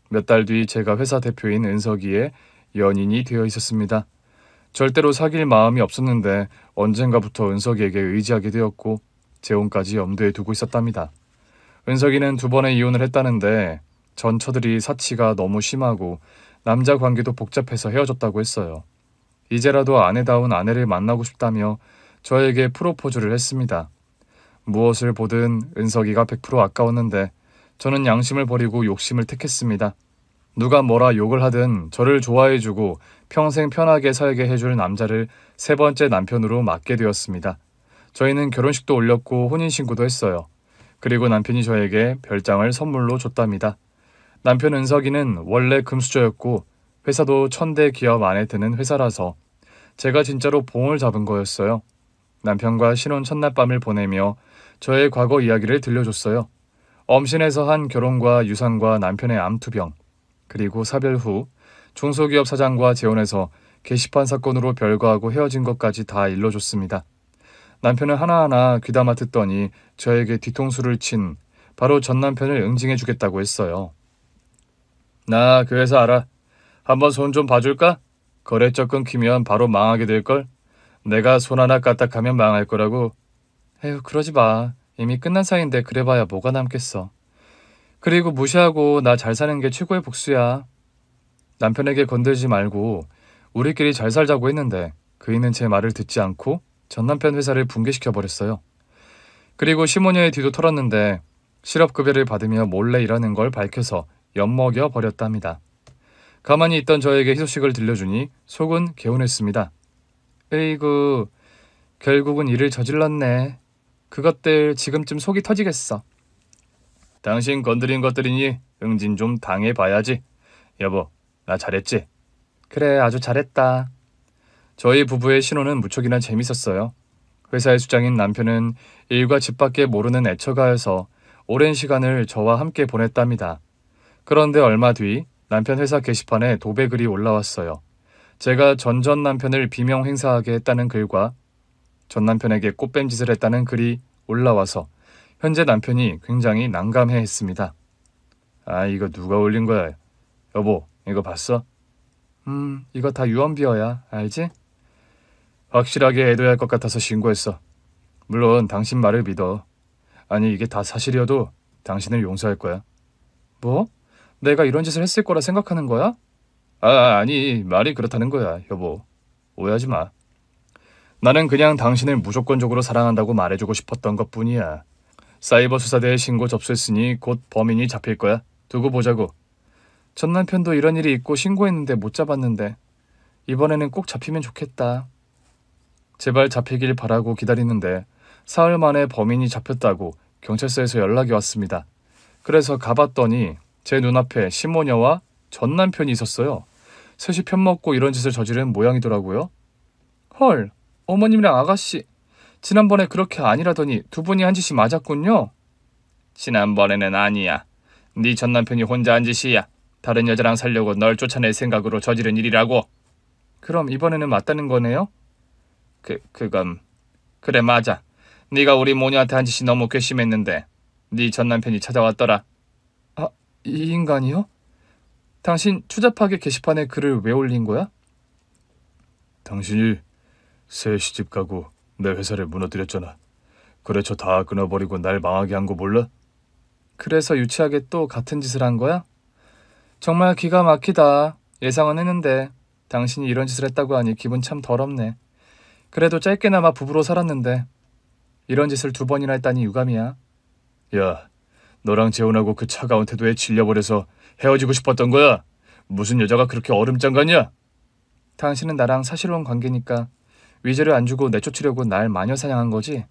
몇 달 뒤 제가 회사 대표인 은석이의 연인이 되어 있었습니다. 절대로 사귈 마음이 없었는데 언젠가부터 은석이에게 의지하게 되었고 재혼까지 염두에 두고 있었답니다. 은석이는 2번의 이혼을 했다는데 전처들이 사치가 너무 심하고 남자 관계도 복잡해서 헤어졌다고 했어요. 이제라도 아내다운 아내를 만나고 싶다며 저에게 프로포즈를 했습니다. 무엇을 보든 은석이가 100% 아까웠는데 저는 양심을 버리고 욕심을 택했습니다. 누가 뭐라 욕을 하든 저를 좋아해주고 평생 편하게 살게 해줄 남자를 3번째 남편으로 맞게 되었습니다. 저희는 결혼식도 올렸고 혼인신고도 했어요. 그리고 남편이 저에게 별장을 선물로 줬답니다. 남편 은석이는 원래 금수저였고 회사도 천대 기업 안에 드는 회사라서 제가 진짜로 봉을 잡은 거였어요. 남편과 신혼 첫날 밤을 보내며 저의 과거 이야기를 들려줬어요. 엄신해서 한 결혼과 유산과 남편의 암투병, 그리고 사별 후 중소기업 사장과 재혼해서 게시판 사건으로 별거하고 헤어진 것까지 다 일러줬습니다. 남편은 하나하나 귀담아 듣더니 저에게 뒤통수를 친 바로 전 남편을 응징해주겠다고 했어요. 나 그 회사 알아. 한번 손 좀 봐줄까? 거래처 끊기면 바로 망하게 될걸? 내가 손 하나 까딱하면 망할 거라고. 에휴, 그러지 마. 이미 끝난 사이인데 그래봐야 뭐가 남겠어. 그리고 무시하고 나 잘 사는 게 최고의 복수야. 남편에게 건들지 말고 우리끼리 잘 살자고 했는데 그이는 제 말을 듣지 않고 전 남편 회사를 붕괴시켜버렸어요. 그리고 15년의 뒤도 털었는데 실업급여를 받으며 몰래 일하는 걸 밝혀서 엿먹여 버렸답니다. 가만히 있던 저에게 희소식을 들려주니 속은 개운했습니다. 에이구, 결국은 일을 저질렀네. 그것들 지금쯤 속이 터지겠어. 당신 건드린 것들이니 응징 좀 당해봐야지. 여보, 나 잘했지? 그래, 아주 잘했다. 저희 부부의 신혼은 무척이나 재밌었어요. 회사의 수장인 남편은 일과 집 밖에 모르는 애처가여서 오랜 시간을 저와 함께 보냈답니다. 그런데 얼마 뒤 남편 회사 게시판에 도배글이 올라왔어요. 제가 전 남편을 비명 행사하게 했다는 글과 전 남편에게 꽃뱀짓을 했다는 글이 올라와서 현재 남편이 굉장히 난감해했습니다. 아, 이거 누가 올린 거야? 여보, 이거 봤어? 이거 다 유언비어야, 알지? 확실하게 해둬야 할 것 같아서 신고했어. 물론 당신 말을 믿어. 아니, 이게 다 사실이어도 당신을 용서할 거야. 뭐? 내가 이런 짓을 했을 거라 생각하는 거야? 아니, 말이 그렇다는 거야, 여보. 오해하지 마. 나는 그냥 당신을 무조건적으로 사랑한다고 말해주고 싶었던 것뿐이야. 사이버 수사대에 신고 접수했으니 곧 범인이 잡힐 거야. 두고 보자고. 전 남편도 이런 일이 있고 신고했는데 못 잡았는데 이번에는 꼭 잡히면 좋겠다. 제발 잡히길 바라고 기다리는데 사흘 만에 범인이 잡혔다고 경찰서에서 연락이 왔습니다. 그래서 가봤더니 제 눈앞에 시모녀와 전 남편이 있었어요. 셋이 편먹고 이런 짓을 저지른 모양이더라고요. 헐, 어머님이랑 아가씨, 지난번에 그렇게 아니라더니 두 분이 한 짓이 맞았군요. 지난번에는 아니야. 네 전 남편이 혼자 한 짓이야. 다른 여자랑 살려고 널 쫓아낼 생각으로 저지른 일이라고. 그럼 이번에는 맞다는 거네요? 그건 그래, 맞아. 네가 우리 모녀한테 한 짓이 너무 괘씸했는데 네 전 남편이 찾아왔더라. 아, 이 인간이요? 당신 추잡하게 게시판에 글을 왜 올린 거야? 당신이 새 시집 가고 내 회사를 무너뜨렸잖아. 거래처 다 끊어버리고 날 망하게 한 거 몰라? 그래서 유치하게 또 같은 짓을 한 거야? 정말 기가 막히다. 예상은 했는데 당신이 이런 짓을 했다고 하니 기분 참 더럽네. 그래도 짧게나마 부부로 살았는데 이런 짓을 2번이나 했다니 유감이야. 야, 너랑 재혼하고 그 차가운 태도에 질려버려서 헤어지고 싶었던 거야? 무슨 여자가 그렇게 얼음장 같냐? 당신은 나랑 사실혼 관계니까 위자료 안 주고 내쫓으려고 날 마녀 사냥한 거지?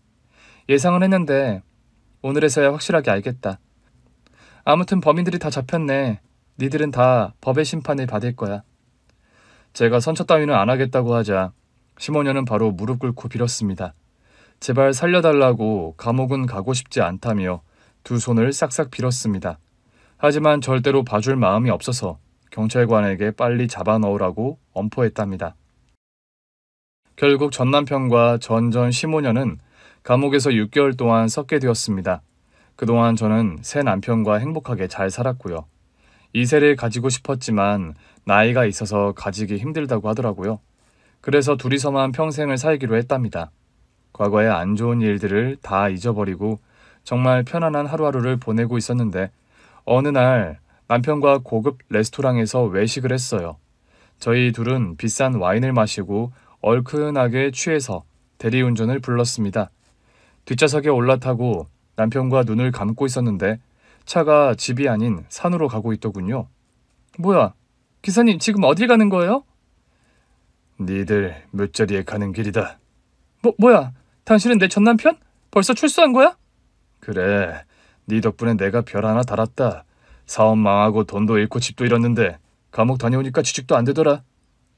예상은 했는데 오늘에서야 확실하게 알겠다. 아무튼 범인들이 다 잡혔네. 니들은 다 법의 심판을 받을 거야. 제가 선처 따위는 안 하겠다고 하자 시모녀는 바로 무릎 꿇고 빌었습니다. 제발 살려달라고 감옥은 가고 싶지 않다며 2손을 싹싹 빌었습니다. 하지만 절대로 봐줄 마음이 없어서 경찰관에게 빨리 잡아넣으라고 엄포했답니다. 결국 전 남편과 전전 시모녀는 감옥에서 6개월 동안 썩게 되었습니다. 그동안 저는 새 남편과 행복하게 잘 살았고요. 2세를 가지고 싶었지만 나이가 있어서 가지기 힘들다고 하더라고요. 그래서 둘이서만 평생을 살기로 했답니다. 과거의 안 좋은 일들을 다 잊어버리고 정말 편안한 하루하루를 보내고 있었는데 어느 날 남편과 고급 레스토랑에서 외식을 했어요. 저희 둘은 비싼 와인을 마시고 얼큰하게 취해서 대리운전을 불렀습니다. 뒷좌석에 올라타고 남편과 눈을 감고 있었는데 차가 집이 아닌 산으로 가고 있더군요. 뭐야? 기사님 지금 어딜 가는 거예요? 니들 묻자리에 가는 길이다. 뭐야? 당신은 내 전남편? 벌써 출소한 거야? 그래, 네 덕분에 내가 별 하나 달았다. 사업 망하고 돈도 잃고 집도 잃었는데 감옥 다녀오니까 취직도 안 되더라.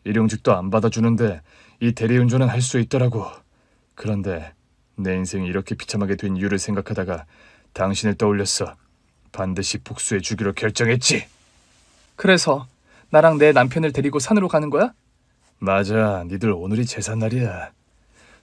일용직도 안 받아주는데 이 대리운전은 할 수 있더라고. 그런데 내 인생이 이렇게 비참하게 된 이유를 생각하다가 당신을 떠올렸어. 반드시 복수해 주기로 결정했지. 그래서 나랑 내 남편을 데리고 산으로 가는 거야? 맞아, 니들 오늘이 제삿날이야.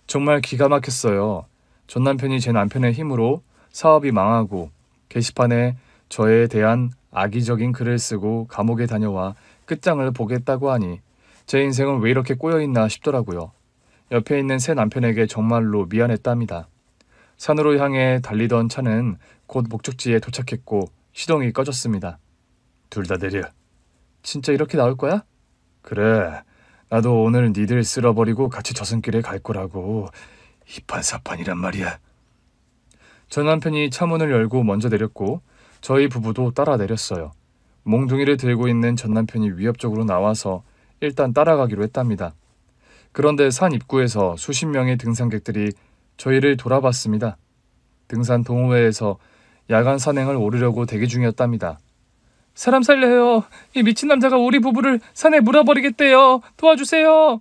정말 기가 막혔어요. 전 남편이 제 남편의 힘으로 사업이 망하고 게시판에 저에 대한 악의적인 글을 쓰고 감옥에 다녀와 끝장을 보겠다고 하니 제 인생은 왜 이렇게 꼬여있나 싶더라고요. 옆에 있는 새 남편에게 정말로 미안했답니다. 산으로 향해 달리던 차는 곧 목적지에 도착했고 시동이 꺼졌습니다. 둘 다 내려. 진짜 이렇게 나올 거야? 그래, 나도 오늘 니들 쓸어버리고 같이 저승길에 갈 거라고. 이판사판이란 말이야. 전 남편이 차 문을 열고 먼저 내렸고 저희 부부도 따라 내렸어요. 몽둥이를 들고 있는 전 남편이 위협적으로 나와서 일단 따라가기로 했답니다. 그런데 산 입구에서 수십 명의 등산객들이 저희를 돌아봤습니다. 등산 동호회에서 야간 산행을 오르려고 대기 중이었답니다. 사람 살려요. 이 미친 남자가 우리 부부를 산에 물어버리겠대요. 도와주세요.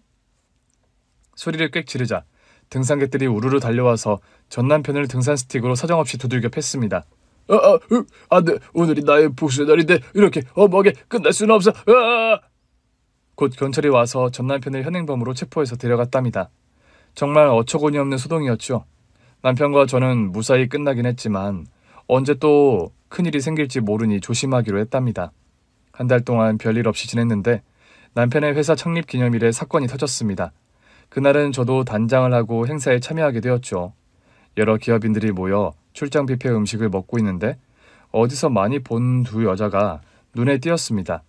소리를 꽥 지르자 등산객들이 우르르 달려와서 전 남편을 등산 스틱으로 사정없이 두들겨 팼습니다. 안 돼. 오늘이 나의 복수의 날인데 이렇게 엄하게 끝날 수는 없어. 곧 경찰이 와서 전 남편을 현행범으로 체포해서 데려갔답니다. 정말 어처구니 없는 소동이었죠. 남편과 저는 무사히 끝나긴 했지만 언제 또 큰일이 생길지 모르니 조심하기로 했답니다. 한 달 동안 별일 없이 지냈는데 남편의 회사 창립 기념일에 사건이 터졌습니다. 그날은 저도 단장을 하고 행사에 참여하게 되었죠. 여러 기업인들이 모여 출장 뷔페 음식을 먹고 있는데 어디서 많이 본 2 여자가 눈에 띄었습니다.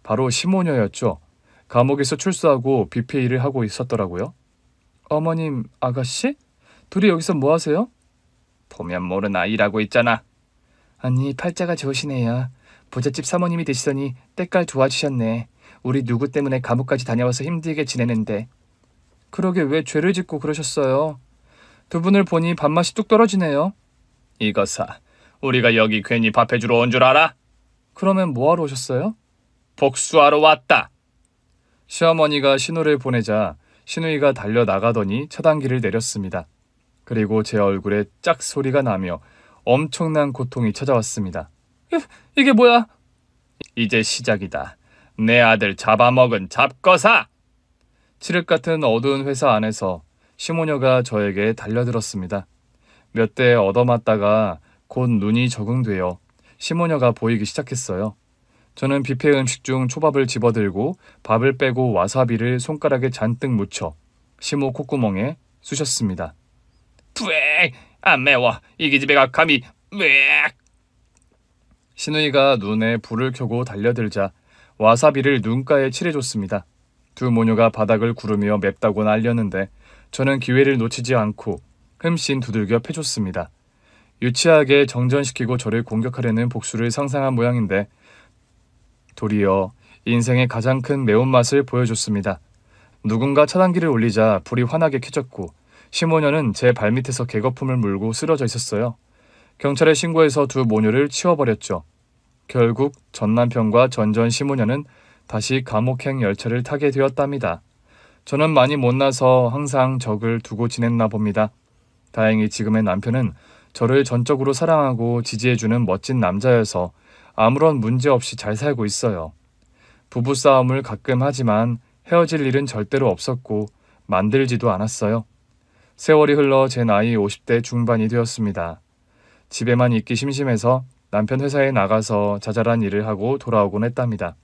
바로 시모녀였죠. 감옥에서 출소하고 뷔페 일을 하고 있었더라고요. 어머님, 아가씨? 둘이 여기서 뭐 하세요? 보면 모르나 일하고 있잖아. 아니, 팔자가 좋으시네요. 부잣집 사모님이 되시더니 때깔 좋아지셨네. 우리 누구 때문에 감옥까지 다녀와서 힘들게 지내는데. 그러게 왜 죄를 짓고 그러셨어요? 2 분을 보니 밥맛이 뚝 떨어지네요. 이거사, 우리가 여기 괜히 밥해주러 온 줄 알아? 그러면 뭐하러 오셨어요? 복수하러 왔다. 시어머니가 신호를 보내자 신우이가 달려나가더니 차단기를 내렸습니다. 그리고 제 얼굴에 짝 소리가 나며 엄청난 고통이 찾아왔습니다. 이게 뭐야? 이제 시작이다. 내 아들 잡아먹은 잡거사! 칠흑 같은 어두운 회사 안에서 시모녀가 저에게 달려들었습니다. 몇 대 얻어맞다가 곧 눈이 적응되어 시모녀가 보이기 시작했어요. 저는 뷔페 음식 중 초밥을 집어들고 밥을 빼고 와사비를 손가락에 잔뜩 묻혀 시모 콧구멍에 쑤셨습니다. 푸엑! 안 매워. 이 기집애가 감히 으악! 신우이가 눈에 불을 켜고 달려들자 와사비를 눈가에 칠해줬습니다. 두 모녀가 바닥을 구르며 맵다고 난리였는데 저는 기회를 놓치지 않고 흠씬 두들겨 패줬습니다. 유치하게 정전시키고 저를 공격하려는 복수를 상상한 모양인데 도리어 인생의 가장 큰 매운맛을 보여줬습니다. 누군가 차단기를 올리자 불이 환하게 켜졌고 시모녀는 제 발밑에서 개거품을 물고 쓰러져 있었어요. 경찰에 신고해서 두 모녀를 치워버렸죠. 결국 전 남편과 전전 시모녀는 다시 감옥행 열차를 타게 되었답니다. 저는 많이 못나서 항상 적을 두고 지냈나 봅니다. 다행히 지금의 남편은 저를 전적으로 사랑하고 지지해주는 멋진 남자여서 아무런 문제 없이 잘 살고 있어요. 부부싸움을 가끔 하지만 헤어질 일은 절대로 없었고 만들지도 않았어요. 세월이 흘러 제 나이 50대 중반이 되었습니다. 집에만 있기 심심해서 남편 회사에 나가서 자잘한 일을 하고 돌아오곤 했답니다.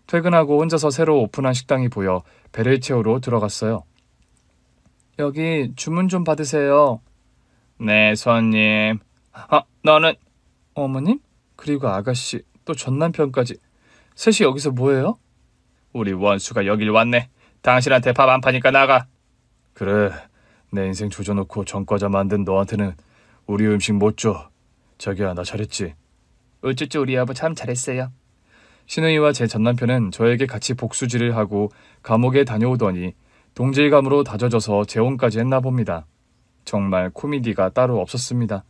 퇴근하고 혼자서 새로 오픈한 식당이 보여 배를 채우러 들어갔어요. 여기 주문 좀 받으세요. 네, 손님. 너는? 어머님? 그리고 아가씨, 또 전 남편까지. 셋이 여기서 뭐해요? 우리 원수가 여길 왔네. 당신한테 밥 안 파니까 나가. 그래, 내 인생 조져놓고 전과자 만든 너한테는 우리 음식 못 줘. 자기야, 나 잘했지? 어쭈쭈 우리 여보 참 잘했어요. 신우이와 제 전남편은 저에게 같이 복수질을 하고 감옥에 다녀오더니 동질감으로 다져져서 재혼까지 했나 봅니다. 정말 코미디가 따로 없었습니다.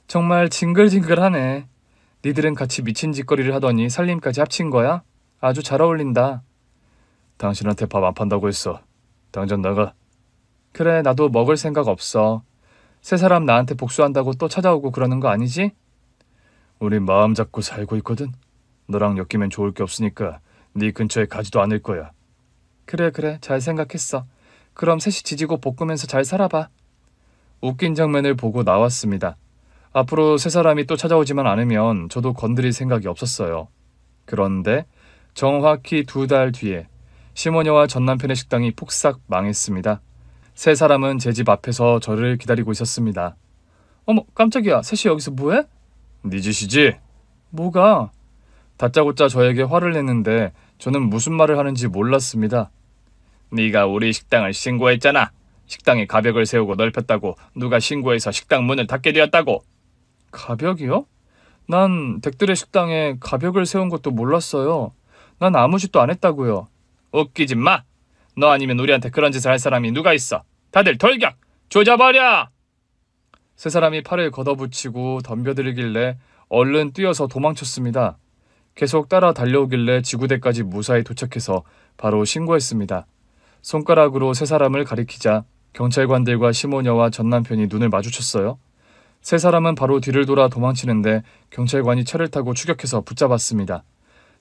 정말 징글징글하네. 니들은 같이 미친 짓거리를 하더니 살림까지 합친 거야? 아주 잘 어울린다. 당신한테 밥 안 판다고 했어. 당장 나가. 그래, 나도 먹을 생각 없어. 세 사람 나한테 복수한다고 또 찾아오고 그러는 거 아니지? 우리 마음 잡고 살고 있거든. 너랑 엮이면 좋을 게 없으니까 네 근처에 가지도 않을 거야. 그래, 잘 생각했어. 그럼 셋이 지지고 볶으면서 잘 살아봐. 웃긴 장면을 보고 나왔습니다. 앞으로 세 사람이 또 찾아오지만 않으면 저도 건드릴 생각이 없었어요. 그런데 정확히 2달 뒤에 시모녀와 전남편의 식당이 폭삭 망했습니다. 세 사람은 제 집 앞에서 저를 기다리고 있었습니다. 어머, 깜짝이야. 셋이 여기서 뭐해? 네 짓이지? 뭐가? 다짜고짜 저에게 화를 냈는데 저는 무슨 말을 하는지 몰랐습니다. 네가 우리 식당을 신고했잖아. 식당에 가벽을 세우고 넓혔다고 누가 신고해서 식당 문을 닫게 되었다고. 가벽이요? 난 댁들의 식당에 가벽을 세운 것도 몰랐어요. 난 아무 짓도 안 했다고요. 웃기지 마. 너 아니면 우리한테 그런 짓을 할 사람이 누가 있어. 다들 돌격! 조져버려! 세 사람이 팔을 걷어붙이고 덤벼들길래 얼른 뛰어서 도망쳤습니다. 계속 따라 달려오길래 지구대까지 무사히 도착해서 바로 신고했습니다. 손가락으로 세 사람을 가리키자 경찰관들과 시모녀와 전남편이 눈을 마주쳤어요. 세 사람은 바로 뒤를 돌아 도망치는데 경찰관이 차를 타고 추격해서 붙잡았습니다.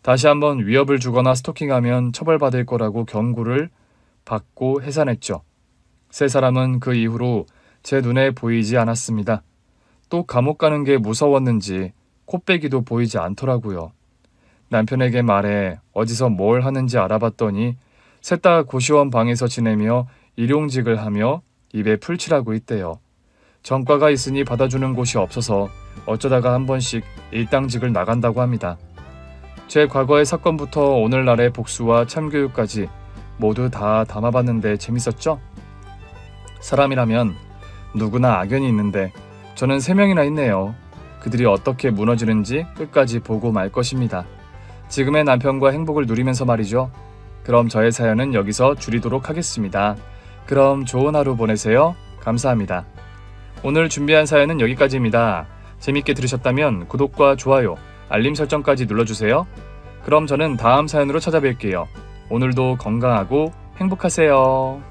다시 한번 위협을 주거나 스토킹하면 처벌받을 거라고 경고를 받고 해산했죠. 세 사람은 그 이후로 제 눈에 보이지 않았습니다. 또 감옥 가는 게 무서웠는지 코빼기도 보이지 않더라고요. 남편에게 말해 어디서 뭘 하는지 알아봤더니 셋 다 고시원 방에서 지내며 일용직을 하며 입에 풀칠하고 있대요. 전과가 있으니 받아주는 곳이 없어서 어쩌다가 한 번씩 일당직을 나간다고 합니다. 제 과거의 사건부터 오늘날의 복수와 참교육까지 모두 다 담아봤는데 재밌었죠? 사람이라면 누구나 악연이 있는데 저는 3명이나 있네요. 그들이 어떻게 무너지는지 끝까지 보고 말 것입니다. 지금의 남편과 행복을 누리면서 말이죠. 그럼 저의 사연은 여기서 줄이도록 하겠습니다. 그럼 좋은 하루 보내세요. 감사합니다. 오늘 준비한 사연은 여기까지입니다. 재밌게 들으셨다면 구독과 좋아요, 알림 설정까지 눌러주세요. 그럼 저는 다음 사연으로 찾아뵐게요. 오늘도 건강하고 행복하세요.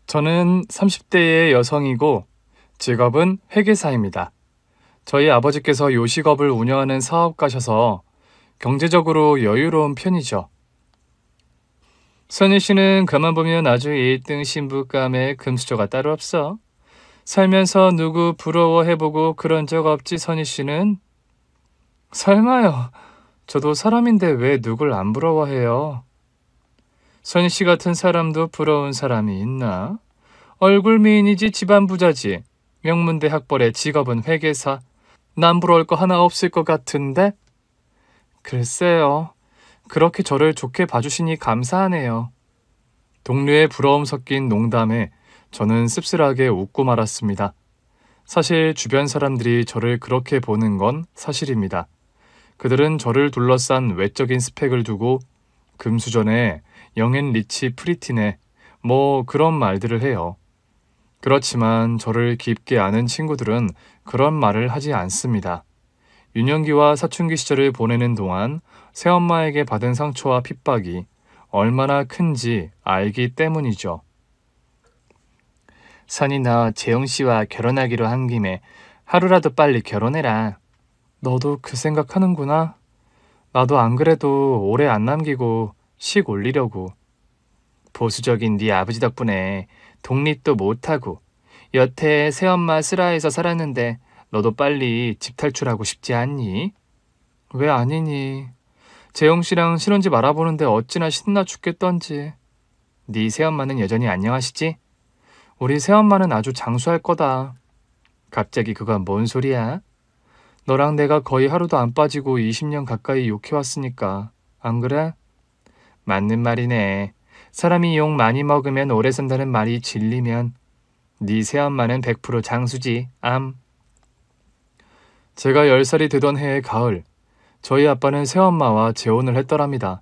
저는 30대의 여성이고 직업은 회계사입니다. 저희 아버지께서 요식업을 운영하는 사업가셔서 경제적으로 여유로운 편이죠. 선희 씨는 가만 보면 아주 1등 신부감의 금수저가 따로 없어. 살면서 누구 부러워해보고 그런 적 없지, 선희 씨는? 설마요. 저도 사람인데 왜 누굴 안 부러워해요? 선희 씨 같은 사람도 부러운 사람이 있나? 얼굴 미인이지 집안 부자지. 명문대 학벌에 직업은 회계사. 남 부러울 거 하나 없을 것 같은데? 글쎄요. 그렇게 저를 좋게 봐주시니 감사하네요. 동료의 부러움 섞인 농담에 저는 씁쓸하게 웃고 말았습니다. 사실 주변 사람들이 저를 그렇게 보는 건 사실입니다. 그들은 저를 둘러싼 외적인 스펙을 두고 금수저네, 영앤 리치 프리티네, 뭐 그런 말들을 해요. 그렇지만 저를 깊게 아는 친구들은 그런 말을 하지 않습니다. 유년기와 사춘기 시절을 보내는 동안 새엄마에게 받은 상처와 핍박이 얼마나 큰지 알기 때문이죠. 선이 너 재용 씨와 결혼하기로 한 김에 하루라도 빨리 결혼해라. 너도 그 생각하는구나. 나도 안 그래도 오래 안 남기고 식 올리려고. 보수적인 네 아버지 덕분에 독립도 못하고 여태 새엄마 쓰라해서 살았는데 너도 빨리 집 탈출하고 싶지 않니? 왜 아니니? 재용 씨랑 신혼집 알아보는데 어찌나 신나 죽겠던지. 네 새엄마는 여전히 안녕하시지? 우리 새엄마는 아주 장수할 거다. 갑자기 그건 뭔 소리야? 너랑 내가 거의 하루도 안 빠지고 20년 가까이 욕해왔으니까. 안 그래? 맞는 말이네. 사람이 욕 많이 먹으면 오래 산다는 말이 진리면 네 새엄마는 100% 장수지. 암. 제가 10살이 되던 해의 가을, 저희 아빠는 새엄마와 재혼을 했더랍니다.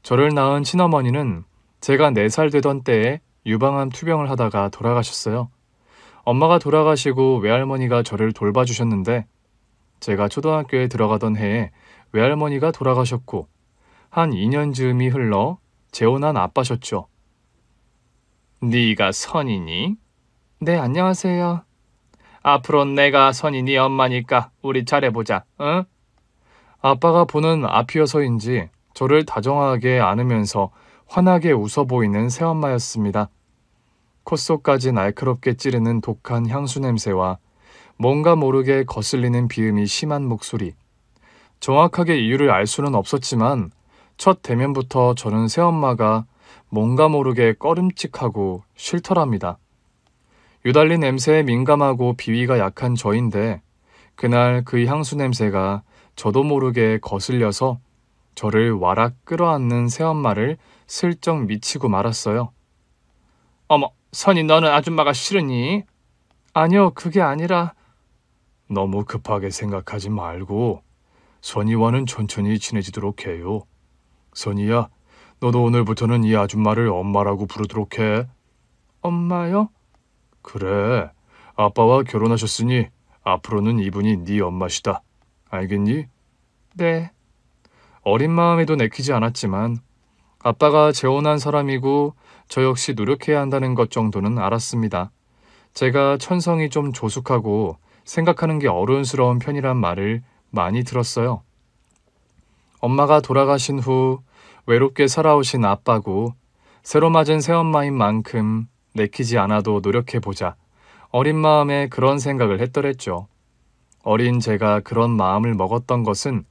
저를 낳은 친어머니는 제가 4살 되던 때에 유방암 투병을 하다가 돌아가셨어요. 엄마가 돌아가시고 외할머니가 저를 돌봐주셨는데 제가 초등학교에 들어가던 해에 외할머니가 돌아가셨고 한 2년 즈음이 흘러 재혼한 아빠셨죠. 네가 선이니? 네, 안녕하세요. 앞으로 내가 선이 네 엄마니까 우리 잘해보자, 응? 아빠가 보는 앞이어서인지 저를 다정하게 안으면서 환하게 웃어 보이는 새엄마였습니다. 콧속까지 날카롭게 찌르는 독한 향수 냄새와 뭔가 모르게 거슬리는 비음이 심한 목소리. 정확하게 이유를 알 수는 없었지만 첫 대면부터 저는 새엄마가 뭔가 모르게 꺼림칙하고 싫더랍니다. 유달리 냄새에 민감하고 비위가 약한 저인데 그날 그 향수 냄새가 저도 모르게 거슬려서 저를 와락 끌어안는 새엄마를 슬쩍 미치고 말았어요. 어머, 선이 너는 아줌마가 싫으니? 아니요, 그게 아니라. 너무 급하게 생각하지 말고 선이와는 천천히 친해지도록 해요. 선이야, 너도 오늘부터는 이 아줌마를 엄마라고 부르도록 해. 엄마요? 그래, 아빠와 결혼하셨으니 앞으로는 이분이 네 엄마시다. 알겠니? 네. 어린 마음에도 내키지 않았지만 아빠가 재혼한 사람이고 저 역시 노력해야 한다는 것 정도는 알았습니다. 제가 천성이 좀 조숙하고 생각하는 게 어른스러운 편이란 말을 많이 들었어요. 엄마가 돌아가신 후 외롭게 살아오신 아빠고 새로 맞은 새엄마인 만큼 내키지 않아도 노력해보자. 어린 마음에 그런 생각을 했더랬죠. 어린 제가 그런 마음을 먹었던 것은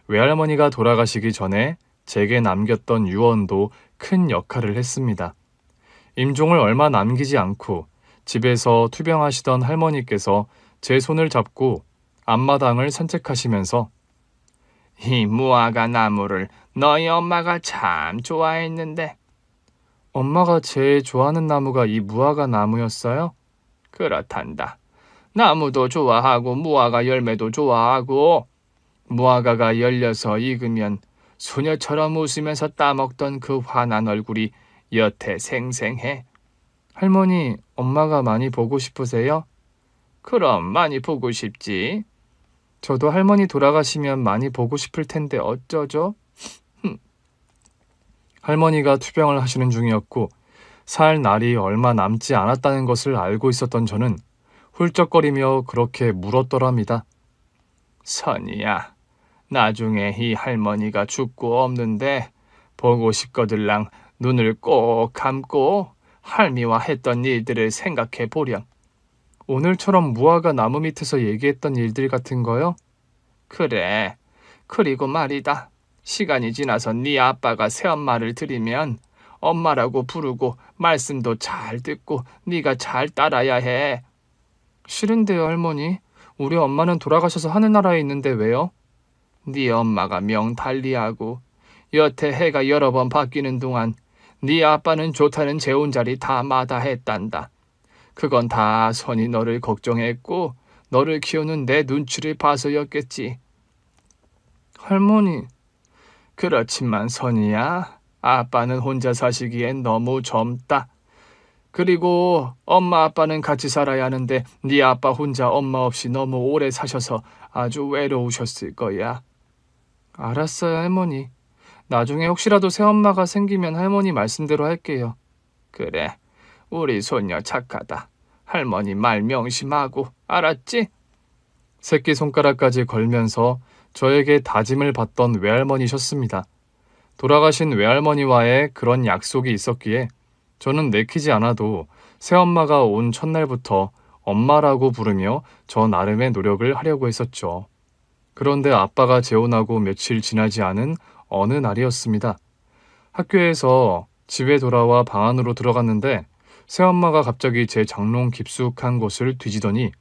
외할머니가 돌아가시기 전에 제게 남겼던 유언도 큰 역할을 했습니다. 임종을 얼마 남기지 않고 집에서 투병하시던 할머니께서 제 손을 잡고 앞마당을 산책하시면서 이 무화과 나무를 너희 엄마가 참 좋아했는데. 엄마가 제일 좋아하는 나무가 이 무화과 나무였어요? 그렇단다. 나무도 좋아하고 무화과 열매도 좋아하고 무화과가 열려서 익으면 소녀처럼 웃으면서 따먹던 그 환한 얼굴이 여태 생생해. 할머니, 엄마가 많이 보고 싶으세요? 그럼 많이 보고 싶지. 저도 할머니 돌아가시면 많이 보고 싶을 텐데 어쩌죠? 할머니가 투병을 하시는 중이었고 살 날이 얼마 남지 않았다는 것을 알고 있었던 저는 훌쩍거리며 그렇게 물었더랍니다. 선이야, 나중에 이 할머니가 죽고 없는데 보고 싶거들랑 눈을 꼭 감고 할미와 했던 일들을 생각해 보렴. 오늘처럼 무화과 나무 밑에서 얘기했던 일들 같은 거요? 그래. 그리고 말이다. 시간이 지나서 네 아빠가 새엄마를 들이면 엄마라고 부르고 말씀도 잘 듣고 네가 잘 따라야 해. 싫은데요, 할머니. 우리 엄마는 돌아가셔서 하늘나라에 있는데 왜요? 네 엄마가 명 달리하고 여태 해가 여러 번 바뀌는 동안 네 아빠는 좋다는 재혼 자리 다 마다했단다. 그건 다 선이 너를 걱정했고 너를 키우는 내 눈치를 봐서였겠지. 할머니. 그렇지만 선이야. 아빠는 혼자 사시기엔 너무 젊다. 그리고 엄마 아빠는 같이 살아야 하는데 네 아빠 혼자 엄마 없이 너무 오래 사셔서 아주 외로우셨을 거야. 알았어요, 할머니. 나중에 혹시라도 새엄마가 생기면 할머니 말씀대로 할게요. 그래, 우리 손녀 착하다. 할머니 말 명심하고, 알았지? 새끼손가락까지 걸면서 저에게 다짐을 받던 외할머니셨습니다. 돌아가신 외할머니와의 그런 약속이 있었기에 저는 내키지 않아도 새엄마가 온 첫날부터 엄마라고 부르며 저 나름의 노력을 하려고 했었죠. 그런데 아빠가 재혼하고 며칠 지나지 않은 어느 날이었습니다. 학교에서 집에 돌아와 방 안으로 들어갔는데 새엄마가 갑자기 제 장롱 깊숙한 곳을 뒤지더니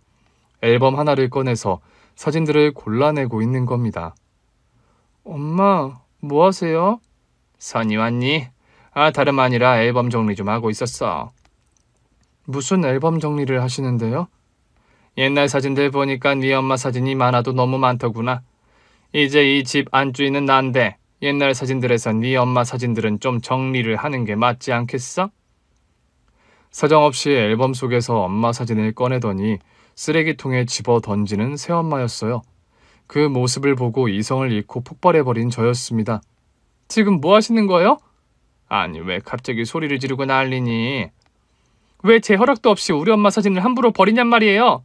앨범 하나를 꺼내서 사진들을 골라내고 있는 겁니다. 엄마, 뭐 하세요? 선이 왔니? 다름 아니라 앨범 정리 좀 하고 있었어. 무슨 앨범 정리를 하시는데요? 옛날 사진들 보니까 네 엄마 사진이 많아도 너무 많더구나. 이제 이 집 안주인은 난데 옛날 사진들에서 네 엄마 사진들은 좀 정리를 하는 게 맞지 않겠어? 사정없이 앨범 속에서 엄마 사진을 꺼내더니 쓰레기통에 집어 던지는 새엄마였어요. 그 모습을 보고 이성을 잃고 폭발해버린 저였습니다. 지금 뭐 하시는 거예요? 아니, 왜 갑자기 소리를 지르고 난리니? 왜 제 허락도 없이 우리 엄마 사진을 함부로 버리냔 말이에요?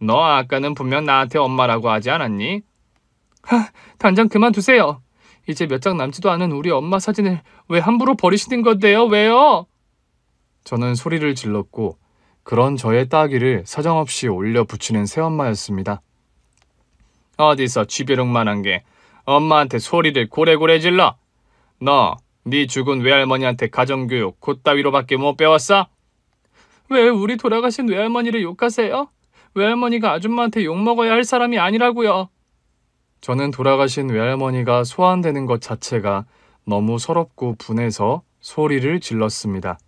너 아까는 분명 나한테 엄마라고 하지 않았니? 단장 그만두세요. 이제 몇 장 남지도 않은 우리 엄마 사진을 왜 함부로 버리시는 건데요? 왜요? 저는 소리를 질렀고 그런 저의 따귀를 사정없이 올려 붙이는 새엄마였습니다. 어디서 쥐벼룩만한 게 엄마한테 소리를 고래고래 질러? 너, 네 죽은 외할머니한테 가정교육 그따위로밖에 못 배웠어? 왜 우리 돌아가신 외할머니를 욕하세요? 외할머니가 아줌마한테 욕먹어야 할 사람이 아니라고요. 저는 돌아가신 외할머니가 소환되는 것 자체가 너무 서럽고 분해서 소리를 질렀습니다.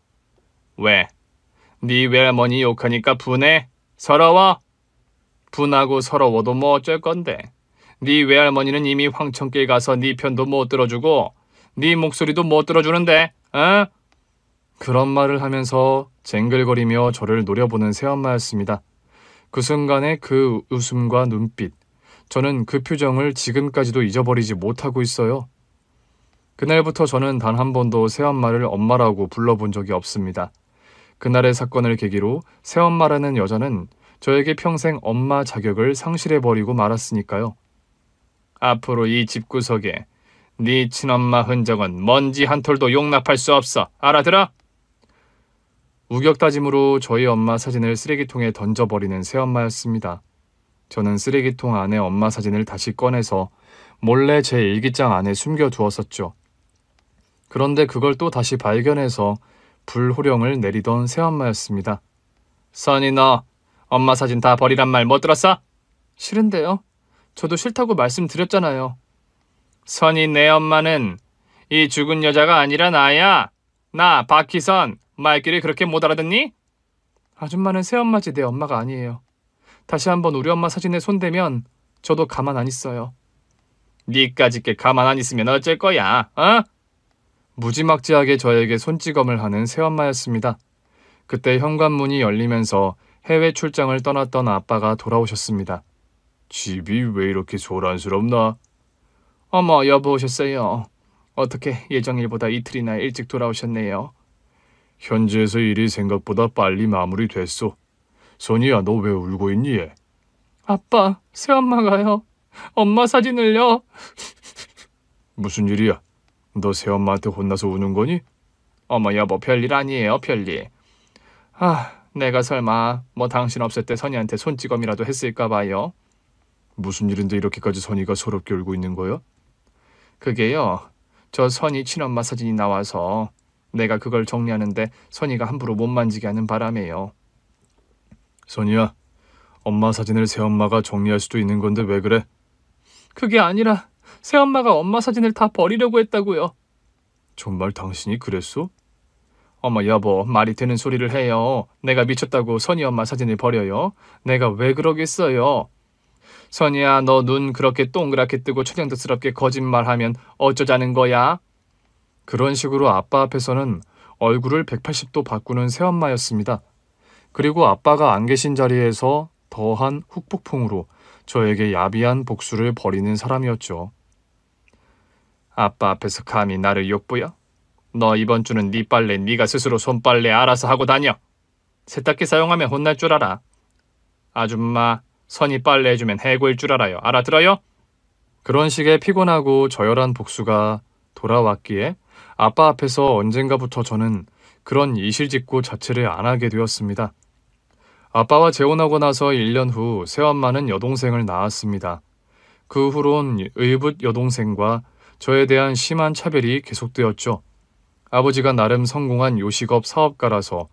왜? 네 외할머니 욕하니까 분해? 서러워? 분하고 서러워도 뭐 어쩔 건데. 네 외할머니는 이미 황천길 가서 네 편도 못 들어주고 네 목소리도 못 들어주는데, 어? 그런 말을 하면서 쟁글거리며 저를 노려보는 새엄마였습니다. 그 순간의 그 웃음과 눈빛, 저는 그 표정을 지금까지도 잊어버리지 못하고 있어요. 그날부터 저는 단 한 번도 새엄마를 엄마라고 불러본 적이 없습니다. 그날의 사건을 계기로 새엄마라는 여자는 저에게 평생 엄마 자격을 상실해버리고 말았으니까요. 앞으로 이 집구석에 네 친엄마 흔적은 먼지 한 톨도 용납할 수 없어. 알아들어? 우격다짐으로 저희 엄마 사진을 쓰레기통에 던져버리는 새엄마였습니다. 저는 쓰레기통 안에 엄마 사진을 다시 꺼내서 몰래 제 일기장 안에 숨겨두었었죠. 그런데 그걸 또 다시 발견해서 불호령을 내리던 새엄마였습니다. 선이 너 엄마 사진 다 버리란 말 못 들었어? 싫은데요. 저도 싫다고 말씀드렸잖아요. 선이 내 엄마는 이 죽은 여자가 아니라 나야. 나 박희선. 말귀를 그렇게 못 알아듣니? 아줌마는 새엄마지 내 엄마가 아니에요. 다시 한번 우리 엄마 사진에 손대면 저도 가만 안 있어요. 니까짓게 가만 안 있으면 어쩔 거야, 어? 무지막지하게 저에게 손찌검을 하는 새엄마였습니다. 그때 현관문이 열리면서 해외 출장을 떠났던 아빠가 돌아오셨습니다. 집이 왜 이렇게 소란스럽나? 어머, 여보 오셨어요. 어떻게 예정일보다 이틀이나 일찍 돌아오셨네요. 현지에서 일이 생각보다 빨리 마무리됐소. 선이야, 너 왜 울고 있니? 아빠, 새엄마가요. 엄마 사진을요. 무슨 일이야? 너 새엄마한테 혼나서 우는 거니? 어머 여보 별일 아니에요 별일. 내가 설마 뭐 당신 없을 때 선이한테 손찌검이라도 했을까 봐요. 무슨 일인데 이렇게까지 선이가 서럽게 울고 있는 거야? 그게요. 저 선이 친엄마 사진이 나와서 내가 그걸 정리하는데 선이가 함부로 못 만지게 하는 바람에요. 선이야, 엄마 사진을 새엄마가 정리할 수도 있는 건데 왜 그래? 그게 아니라 새엄마가 엄마 사진을 다 버리려고 했다고요. 정말 당신이 그랬어? 어머 여보 말이 되는 소리를 해요. 내가 미쳤다고 선이 엄마 사진을 버려요? 내가 왜 그러겠어요? 선이야 너 눈 그렇게 동그랗게 뜨고 천연덕스럽게 거짓말하면 어쩌자는 거야? 그런 식으로 아빠 앞에서는 얼굴을 180도 바꾸는 새엄마였습니다. 그리고 아빠가 안 계신 자리에서 더한 후폭풍으로 저에게 야비한 복수를 벌이는 사람이었죠. 아빠 앞에서 감히 나를 욕부여? 너 이번 주는 네 빨래 네가 스스로 손빨래 알아서 하고 다녀. 세탁기 사용하면 혼날 줄 알아. 아줌마 선이 빨래 해주면 해고일 줄 알아요. 알아들어요? 그런 식의 피곤하고 저열한 복수가 돌아왔기에 아빠 앞에서 언젠가부터 저는 그런 이실직고 자체를 안 하게 되었습니다. 아빠와 재혼하고 나서 1년 후 새엄마는 여동생을 낳았습니다. 그 후론 의붓 여동생과 저에 대한 심한 차별이 계속되었죠. 아버지가 나름 성공한 요식업 사업가라서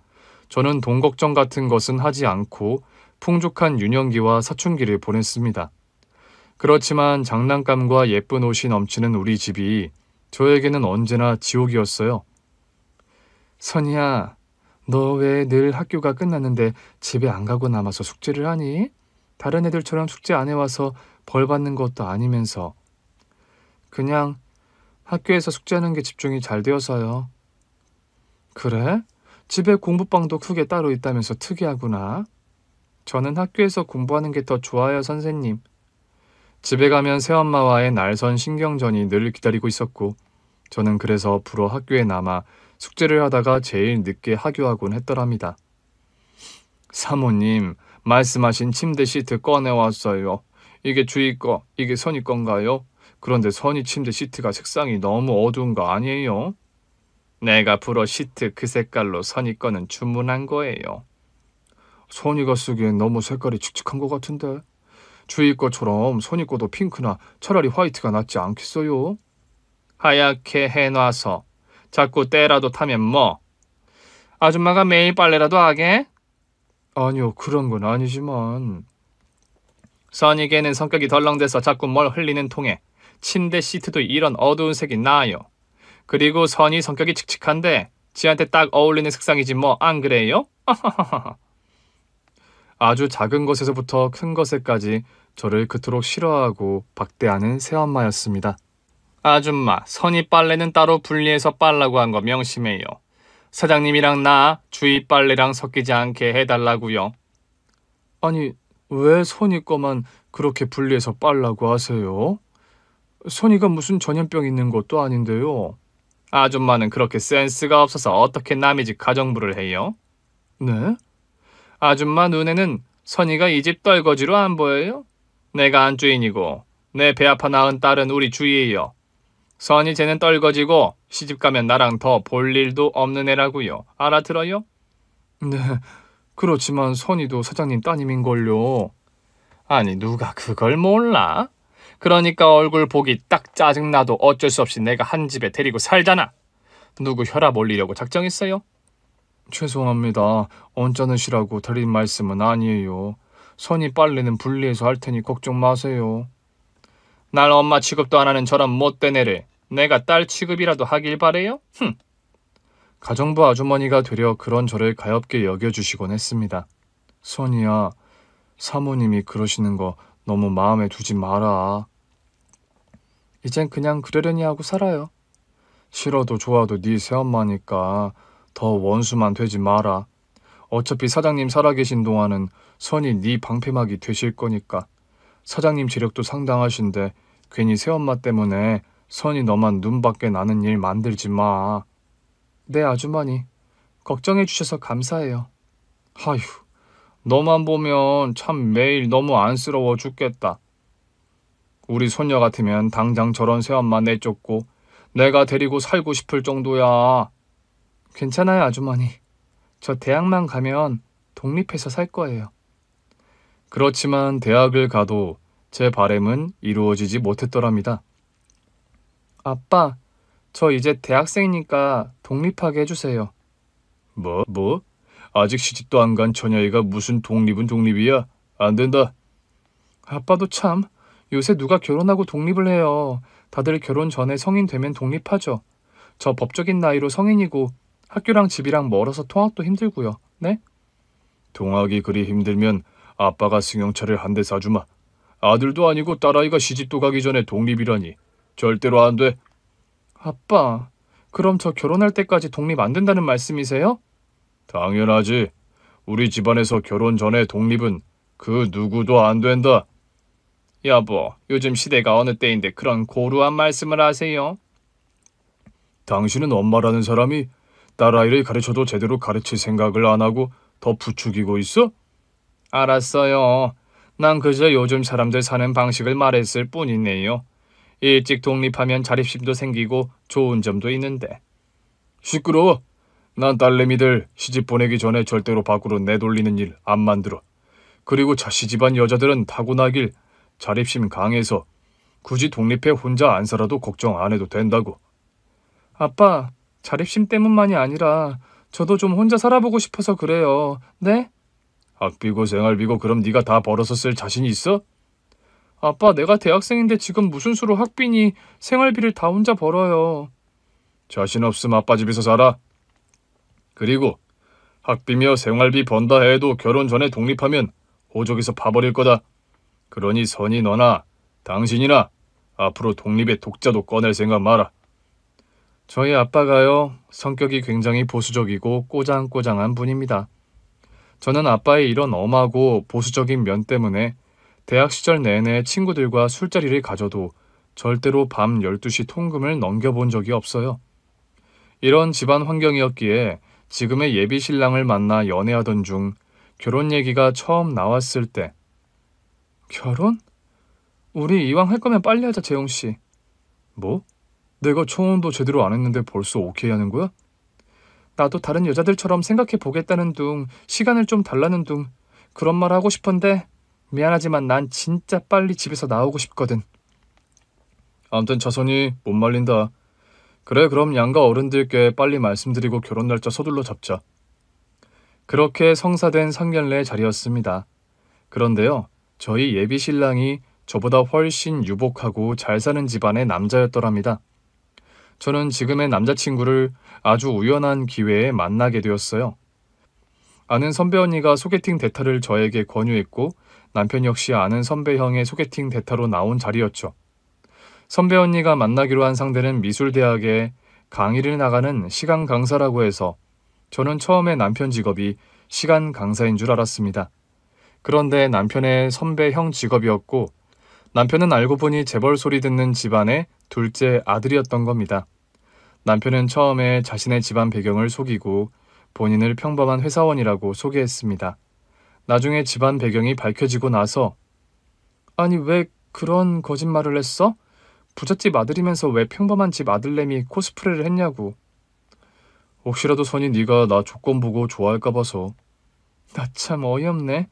저는 돈 걱정 같은 것은 하지 않고 풍족한 유년기와 사춘기를 보냈습니다. 그렇지만 장난감과 예쁜 옷이 넘치는 우리 집이 저에게는 언제나 지옥이었어요. 선이야, 너 왜 늘 학교가 끝났는데 집에 안 가고 남아서 숙제를 하니? 다른 애들처럼 숙제 안 해와서 벌 받는 것도 아니면서. 그냥 학교에서 숙제하는 게 집중이 잘 되어서요. 그래? 집에 공부방도 크게 따로 있다면서 특이하구나. 저는 학교에서 공부하는 게 더 좋아요, 선생님. 집에 가면 새엄마와의 날선 신경전이 늘 기다리고 있었고 저는 그래서 불어 학교에 남아 숙제를 하다가 제일 늦게 하교하곤 했더랍니다. 사모님, 말씀하신 침대 시트 꺼내왔어요. 이게 주희 거, 이게 선이 건가요? 그런데 선이 침대 시트가 색상이 너무 어두운 거 아니에요? 내가 불어 시트 그 색깔로 선이 거는 주문한 거예요. 선이가 쓰기엔 너무 색깔이 칙칙한 것 같은데. 주희 거처럼 선이 거도 핑크나 차라리 화이트가 낫지 않겠어요? 하얗게 해놔서 자꾸 때라도 타면 뭐? 아줌마가 매일 빨래라도 하게? 아니요, 그런 건 아니지만. 선이개는 성격이 덜렁대서 자꾸 뭘 흘리는 통에 침대 시트도 이런 어두운 색이 나아요. 그리고 선이 성격이 칙칙한데 지한테 딱 어울리는 색상이지 뭐 안 그래요? 아주 작은 것에서부터 큰 것에까지 저를 그토록 싫어하고 박대하는 새엄마였습니다. 아줌마, 선이 빨래는 따로 분리해서 빨라고 한 거 명심해요. 사장님이랑 나 주희 빨래랑 섞이지 않게 해달라고요. 아니, 왜 선이 거만 그렇게 분리해서 빨라고 하세요? 선이가 무슨 전염병 있는 것도 아닌데요. 아줌마는 그렇게 센스가 없어서 어떻게 남의 집 가정부를 해요? 네? 아줌마 눈에는 선이가 이 집 떨거지로 안 보여요? 내가 안주인이고 내 배 아파 낳은 딸은 우리 주희예요. 선이 쟤는 떨거지고 시집가면 나랑 더 볼 일도 없는 애라고요. 알아들어요? 네, 그렇지만 선이도 사장님 따님인걸요. 아니 누가 그걸 몰라? 그러니까 얼굴 보기 딱 짜증나도 어쩔 수 없이 내가 한 집에 데리고 살잖아. 누구 혈압 올리려고 작정했어요? 죄송합니다. 언짢으시라고 드린 말씀은 아니에요. 선이 빨래는 분리해서 할 테니 걱정 마세요. 날 엄마 취급도 안 하는 저런 못된 애를 내가 딸 취급이라도 하길 바래요? 가정부 아주머니가 되려 그런 저를 가엾게 여겨주시곤 했습니다. 선이야, 사모님이 그러시는 거 너무 마음에 두지 마라. 이젠 그냥 그러려니 하고 살아요. 싫어도 좋아도 네 새엄마니까 더 원수만 되지 마라. 어차피 사장님 살아계신 동안은 선이 네 방패막이 되실 거니까. 사장님 재력도 상당하신데 괜히 새엄마 때문에 선이 너만 눈밖에 나는 일 만들지 마. 네, 아주머니. 걱정해 주셔서 감사해요. 아휴, 너만 보면 참 매일 너무 안쓰러워 죽겠다. 우리 손녀 같으면 당장 저런 새엄마 내쫓고 내가 데리고 살고 싶을 정도야. 괜찮아요, 아주머니. 저 대학만 가면 독립해서 살 거예요. 그렇지만 대학을 가도 제 바램은 이루어지지 못했더랍니다. 아빠, 저 이제 대학생이니까 독립하게 해주세요. 뭐? 아직 시집도 안 간 처녀애가 무슨 독립은 독립이야? 안 된다. 아빠도 참, 요새 누가 결혼하고 독립을 해요. 다들 결혼 전에 성인 되면 독립하죠. 저 법적인 나이로 성인이고 학교랑 집이랑 멀어서 통학도 힘들고요. 네? 통학이 그리 힘들면 아빠가 승용차를 한 대 사주마. 아들도 아니고 딸아이가 시집도 가기 전에 독립이라니. 절대로 안 돼. 아빠, 그럼 저 결혼할 때까지 독립 안 된다는 말씀이세요? 당연하지. 우리 집안에서 결혼 전에 독립은 그 누구도 안 된다. 여보, 요즘 시대가 어느 때인데 그런 고루한 말씀을 하세요? 당신은 엄마라는 사람이 딸아이를 가르쳐도 제대로 가르칠 생각을 안 하고 더 부추기고 있어? 알았어요. 난 그저 요즘 사람들 사는 방식을 말했을 뿐이네요. 일찍 독립하면 자립심도 생기고 좋은 점도 있는데. 시끄러워. 난 딸내미들 시집 보내기 전에 절대로 밖으로 내돌리는 일 안 만들어. 그리고 자씨 집안 여자들은 타고나길 자립심 강해서 굳이 독립해 혼자 안 살아도 걱정 안 해도 된다고. 아빠, 자립심 때문만이 아니라 저도 좀 혼자 살아보고 싶어서 그래요. 네? 학비고 생활비고 그럼 네가 다 벌어서 쓸 자신 있어? 아빠, 내가 대학생인데 지금 무슨 수로 학비니 생활비를 다 혼자 벌어요. 자신 없음 아빠 집에서 살아. 그리고 학비며 생활비 번다 해도 결혼 전에 독립하면 호적에서 파버릴 거다. 그러니 선이 너나 당신이나 앞으로 독립의 독자도 꺼낼 생각 마라. 저희 아빠가요, 성격이 굉장히 보수적이고 꼬장꼬장한 분입니다. 저는 아빠의 이런 엄하고 보수적인 면 때문에 대학 시절 내내 친구들과 술자리를 가져도 절대로 밤 12시 통금을 넘겨본 적이 없어요. 이런 집안 환경이었기에 지금의 예비 신랑을 만나 연애하던 중 결혼 얘기가 처음 나왔을 때 결혼? 우리 이왕 할 거면 빨리 하자, 재용 씨. 뭐? 내가 청혼도 제대로 안 했는데 벌써 오케이 하는 거야? 나도 다른 여자들처럼 생각해 보겠다는 둥, 시간을 좀 달라는 둥, 그런 말 하고 싶은데 미안하지만 난 진짜 빨리 집에서 나오고 싶거든. 암튼 차선이 못 말린다. 그래, 그럼 양가 어른들께 빨리 말씀드리고 결혼 날짜 서둘러 잡자. 그렇게 성사된 상견례 자리였습니다. 그런데요, 저희 예비 신랑이 저보다 훨씬 유복하고 잘 사는 집안의 남자였더랍니다. 저는 지금의 남자친구를 아주 우연한 기회에 만나게 되었어요. 아는 선배 언니가 소개팅 대타를 저에게 권유했고 남편 역시 아는 선배 형의 소개팅 대타로 나온 자리였죠. 선배 언니가 만나기로 한 상대는 미술대학에 강의를 나가는 시간 강사라고 해서 저는 처음에 남편 직업이 시간 강사인 줄 알았습니다. 그런데 남편의 선배 형 직업이었고 남편은 알고 보니 재벌 소리 듣는 집안의 둘째 아들이었던 겁니다. 남편은 처음에 자신의 집안 배경을 속이고 본인을 평범한 회사원이라고 소개했습니다. 나중에 집안 배경이 밝혀지고 나서 아니 왜 그런 거짓말을 했어? 부잣집 아들이면서 왜 평범한 집 아들내미 코스프레를 했냐고. 혹시라도 선이 네가 나 조건 보고 좋아할까 봐서. 나 참 어이없네.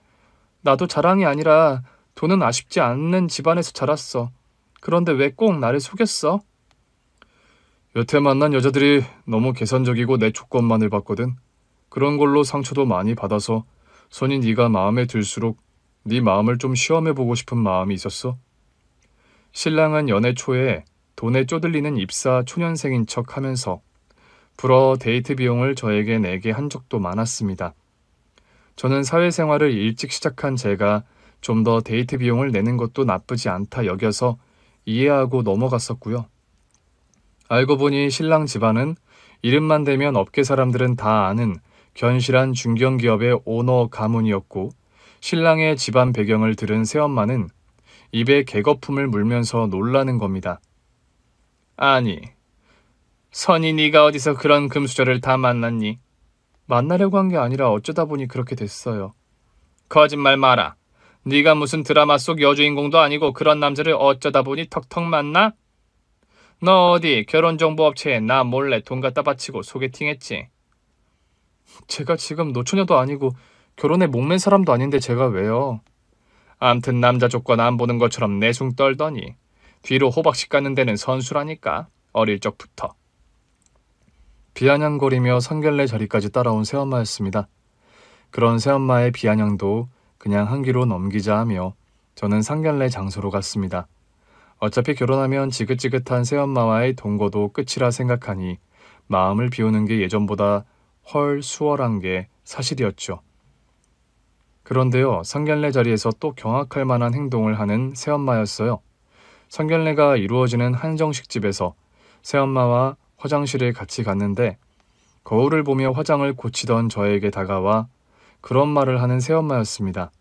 나도 자랑이 아니라 돈은 아쉽지 않는 집안에서 자랐어. 그런데 왜 꼭 나를 속였어? 여태 만난 여자들이 너무 계산적이고 내 조건만을 봤거든. 그런 걸로 상처도 많이 받아서 선이 네가 마음에 들수록 네 마음을 좀 시험해보고 싶은 마음이 있었어. 신랑은 연애 초에 돈에 쪼들리는 입사 초년생인 척 하면서 불어 데이트 비용을 저에게 내게 한 적도 많았습니다. 저는 사회생활을 일찍 시작한 제가 좀 더 데이트 비용을 내는 것도 나쁘지 않다 여겨서 이해하고 넘어갔었고요. 알고 보니 신랑 집안은 이름만 대면 업계 사람들은 다 아는 견실한 중견기업의 오너 가문이었고 신랑의 집안 배경을 들은 새엄마는 입에 개거품을 물면서 놀라는 겁니다. 아니, 선이 네가 어디서 그런 금수저를 다 만났니? 만나려고 한 게 아니라 어쩌다 보니 그렇게 됐어요. 거짓말 마라. 네가 무슨 드라마 속 여주인공도 아니고 그런 남자를 어쩌다 보니 턱턱 만나? 너 어디 결혼정보업체에 나 몰래 돈 갖다 바치고 소개팅했지? 제가 지금 노처녀도 아니고 결혼에 목맨 사람도 아닌데 제가 왜요? 암튼 남자 조건 안 보는 것처럼 내숭 떨더니 뒤로 호박씨 까는 데는 선수라니까 어릴 적부터. 비아냥거리며 상견례 자리까지 따라온 새엄마였습니다. 그런 새엄마의 비아냥도 그냥 한 귀로 넘기자 하며 저는 상견례 장소로 갔습니다. 어차피 결혼하면 지긋지긋한 새엄마와의 동거도 끝이라 생각하니 마음을 비우는 게 예전보다 헐 수월한 게 사실이었죠. 그런데요, 상견례 자리에서 또 경악할 만한 행동을 하는 새엄마였어요. 상견례가 이루어지는 한정식 집에서 새엄마와 화장실에 같이 갔는데 거울을 보며 화장을 고치던 저에게 다가와 그런 말을 하는 새엄마였습니다.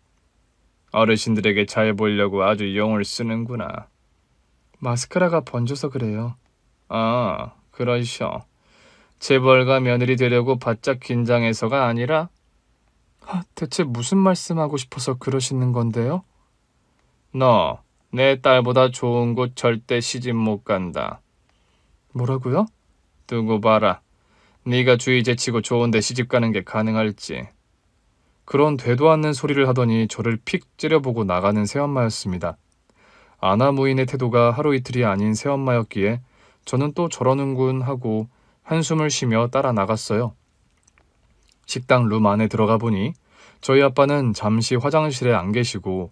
어르신들에게 잘 보이려고 아주 용을 쓰는구나. 마스카라가 번져서 그래요. 아, 그러셔. 재벌가 며느리 되려고 바짝 긴장해서가 아니라? 대체 무슨 말씀하고 싶어서 그러시는 건데요? 너, 내 딸보다 좋은 곳 절대 시집 못 간다. 뭐라고요? 두고 봐라. 네가 주의 제치고 좋은 데 시집 가는 게 가능할지. 그런 되도 않는 소리를 하더니 저를 픽 째려보고 나가는 새엄마였습니다. 아나무인의 태도가 하루 이틀이 아닌 새엄마였기에 저는 또 저러는군 하고 한숨을 쉬며 따라 나갔어요. 식당 룸 안에 들어가 보니 저희 아빠는 잠시 화장실에 안 계시고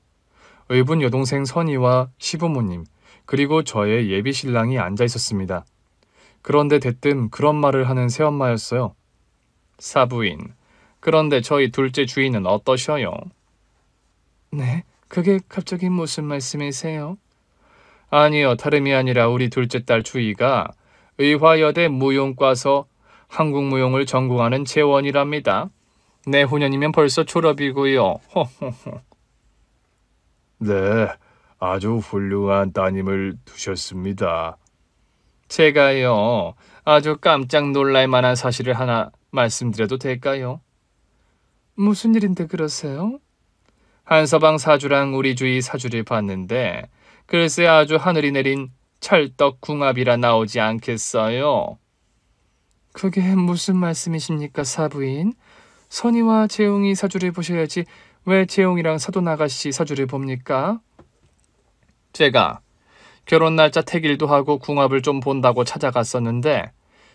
의분 여동생 선이와 시부모님 그리고 저의 예비 신랑이 앉아 있었습니다. 그런데 대뜸 그런 말을 하는 새엄마였어요. 사부인, 그런데 저희 둘째 주인은 어떠셔요? 네? 그게 갑자기 무슨 말씀이세요? 아니요, 다름이 아니라 우리 둘째 딸 주희가 의화여대 무용과서 한국무용을 전공하는 재원이랍니다. 내후년이면 벌써 졸업이고요. 네, 아주 훌륭한 따님을 두셨습니다. 제가요, 아주 깜짝 놀랄 만한 사실을 하나 말씀드려도 될까요? 무슨 일인데 그러세요? 한서방 사주랑 우리 주희 사주를 봤는데 글쎄 아주 하늘이 내린 찰떡궁합이라 나오지 않겠어요? 그게 무슨 말씀이십니까, 사부인? 선이와 재웅이 사주를 보셔야지 왜 재웅이랑 사돈 아가씨 사주를 봅니까? 제가 결혼 날짜 태길도 하고 궁합을 좀 본다고 찾아갔었는데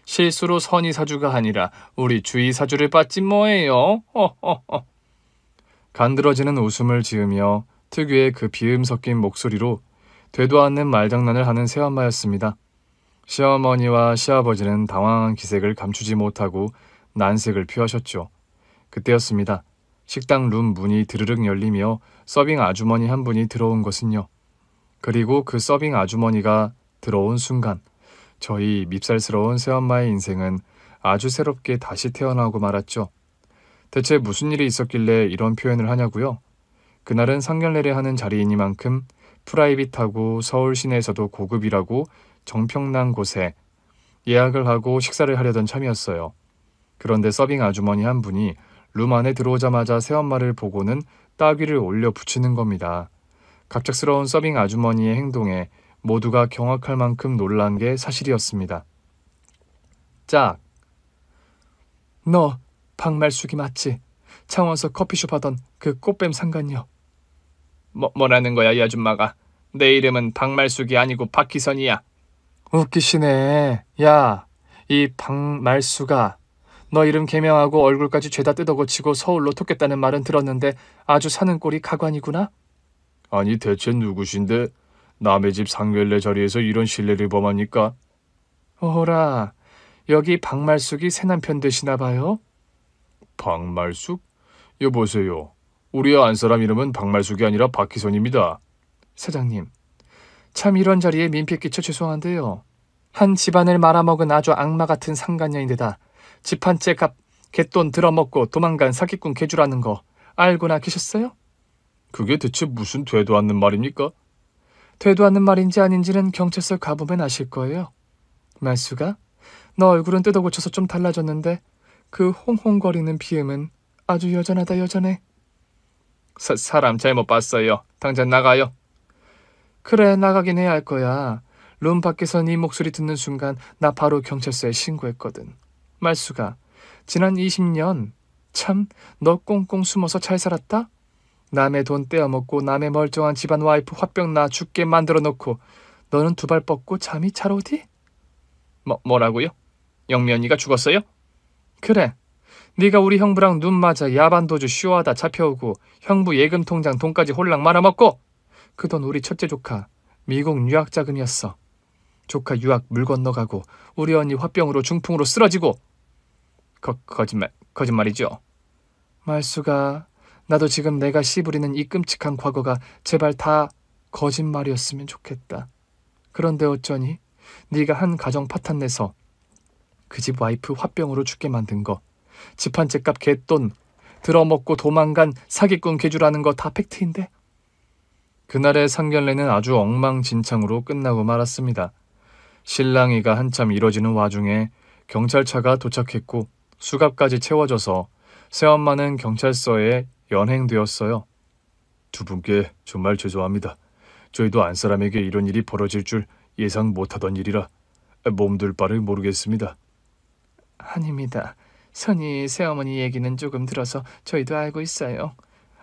실수로 선이 사주가 아니라 우리 주희 사주를 봤지 뭐예요. 간드러지는 웃음을 지으며 특유의 그 비음 섞인 목소리로 되도 않는 말장난을 하는 새엄마였습니다. 시어머니와 시아버지는 당황한 기색을 감추지 못하고 난색을 표하셨죠. 그때였습니다. 식당 룸 문이 드르륵 열리며 서빙 아주머니 한 분이 들어온 것은요. 그리고 그 서빙 아주머니가 들어온 순간 저희 밉살스러운 새엄마의 인생은 아주 새롭게 다시 태어나고 말았죠. 대체 무슨 일이 있었길래 이런 표현을 하냐고요? 그날은 상견례를 하는 자리이니만큼 프라이빗하고 서울 시내에서도 고급이라고 정평난 곳에 예약을 하고 식사를 하려던 참이었어요. 그런데 서빙 아주머니 한 분이 룸 안에 들어오자마자 새엄마를 보고는 따귀를 올려 붙이는 겁니다. 갑작스러운 서빙 아주머니의 행동에 모두가 경악할 만큼 놀란 게 사실이었습니다. 짝! 너 박말숙이 맞지? 창원서 커피숍 하던 그 꽃뱀 상간녀. 뭐라는 거야 이 아줌마가. 내 이름은 박말숙이 아니고 박희선이야. 웃기시네. 야, 이 박말수가 너 이름 개명하고 얼굴까지 죄다 뜯어고치고 서울로 톡겠다는 말은 들었는데 아주 사는 꼴이 가관이구나. 아니 대체 누구신데 남의 집 상견례 자리에서 이런 신뢰를 범합니까? 어라, 여기 박말숙이 새남편 되시나 봐요? 박말숙? 여보세요. 우리 안사람 이름은 박말숙이 아니라 박희선입니다. 사장님, 참 이런 자리에 민폐 끼쳐 죄송한데요. 한 집안을 말아먹은 아주 악마 같은 상간녀인데다 집 한 채 값 갯돈 들어먹고 도망간 사기꾼 개주라는 거 알고나 계셨어요? 그게 대체 무슨 되도 않는 말입니까? 되도 않는 말인지 아닌지는 경찰서 가보면 아실 거예요. 말수가, 너 얼굴은 뜯어고쳐서 좀 달라졌는데 그 홍홍거리는 비음은 아주 여전하다 여전해. 사람 잘못 봤어요. 당장 나가요. 그래, 나가긴 해야 할 거야. 룸 밖에서 네 목소리 듣는 순간 나 바로 경찰서에 신고했거든. 말수가, 지난 20년 참, 너 꽁꽁 숨어서 잘 살았다? 남의 돈 떼어먹고 남의 멀쩡한 집안 와이프 화병 나 죽게 만들어 놓고 너는 두 발 뻗고 잠이 잘 오디? 뭐라고요? 영미 언니가 죽었어요? 그래. 네가 우리 형부랑 눈 맞아 야반 도주 쇼하다 잡혀오고 형부 예금 통장 돈까지 홀랑 말아먹고 그 돈 우리 첫째 조카 미국 유학 자금이었어. 조카 유학 물 건너가고 우리 언니 화병으로 중풍으로 쓰러지고 거짓말이죠. 말수가 나도 지금 내가 씨부리는 이 끔찍한 과거가 제발 다 거짓말이었으면 좋겠다. 그런데 어쩌니 네가 한 가정 파탄 내서 그 집 와이프 화병으로 죽게 만든 거, 집 한 채 값 개돈 들어먹고 도망간 사기꾼 개주라는 거 다 팩트인데. 그날의 상견례는 아주 엉망진창으로 끝나고 말았습니다. 실랑이가 한참 이뤄지는 와중에 경찰차가 도착했고 수갑까지 채워져서 새엄마는 경찰서에 연행되었어요. 두 분께 정말 죄송합니다. 저희도 안사람에게 이런 일이 벌어질 줄 예상 못하던 일이라 몸둘 바를 모르겠습니다. 아닙니다. 선희 새어머니 얘기는 조금 들어서 저희도 알고 있어요.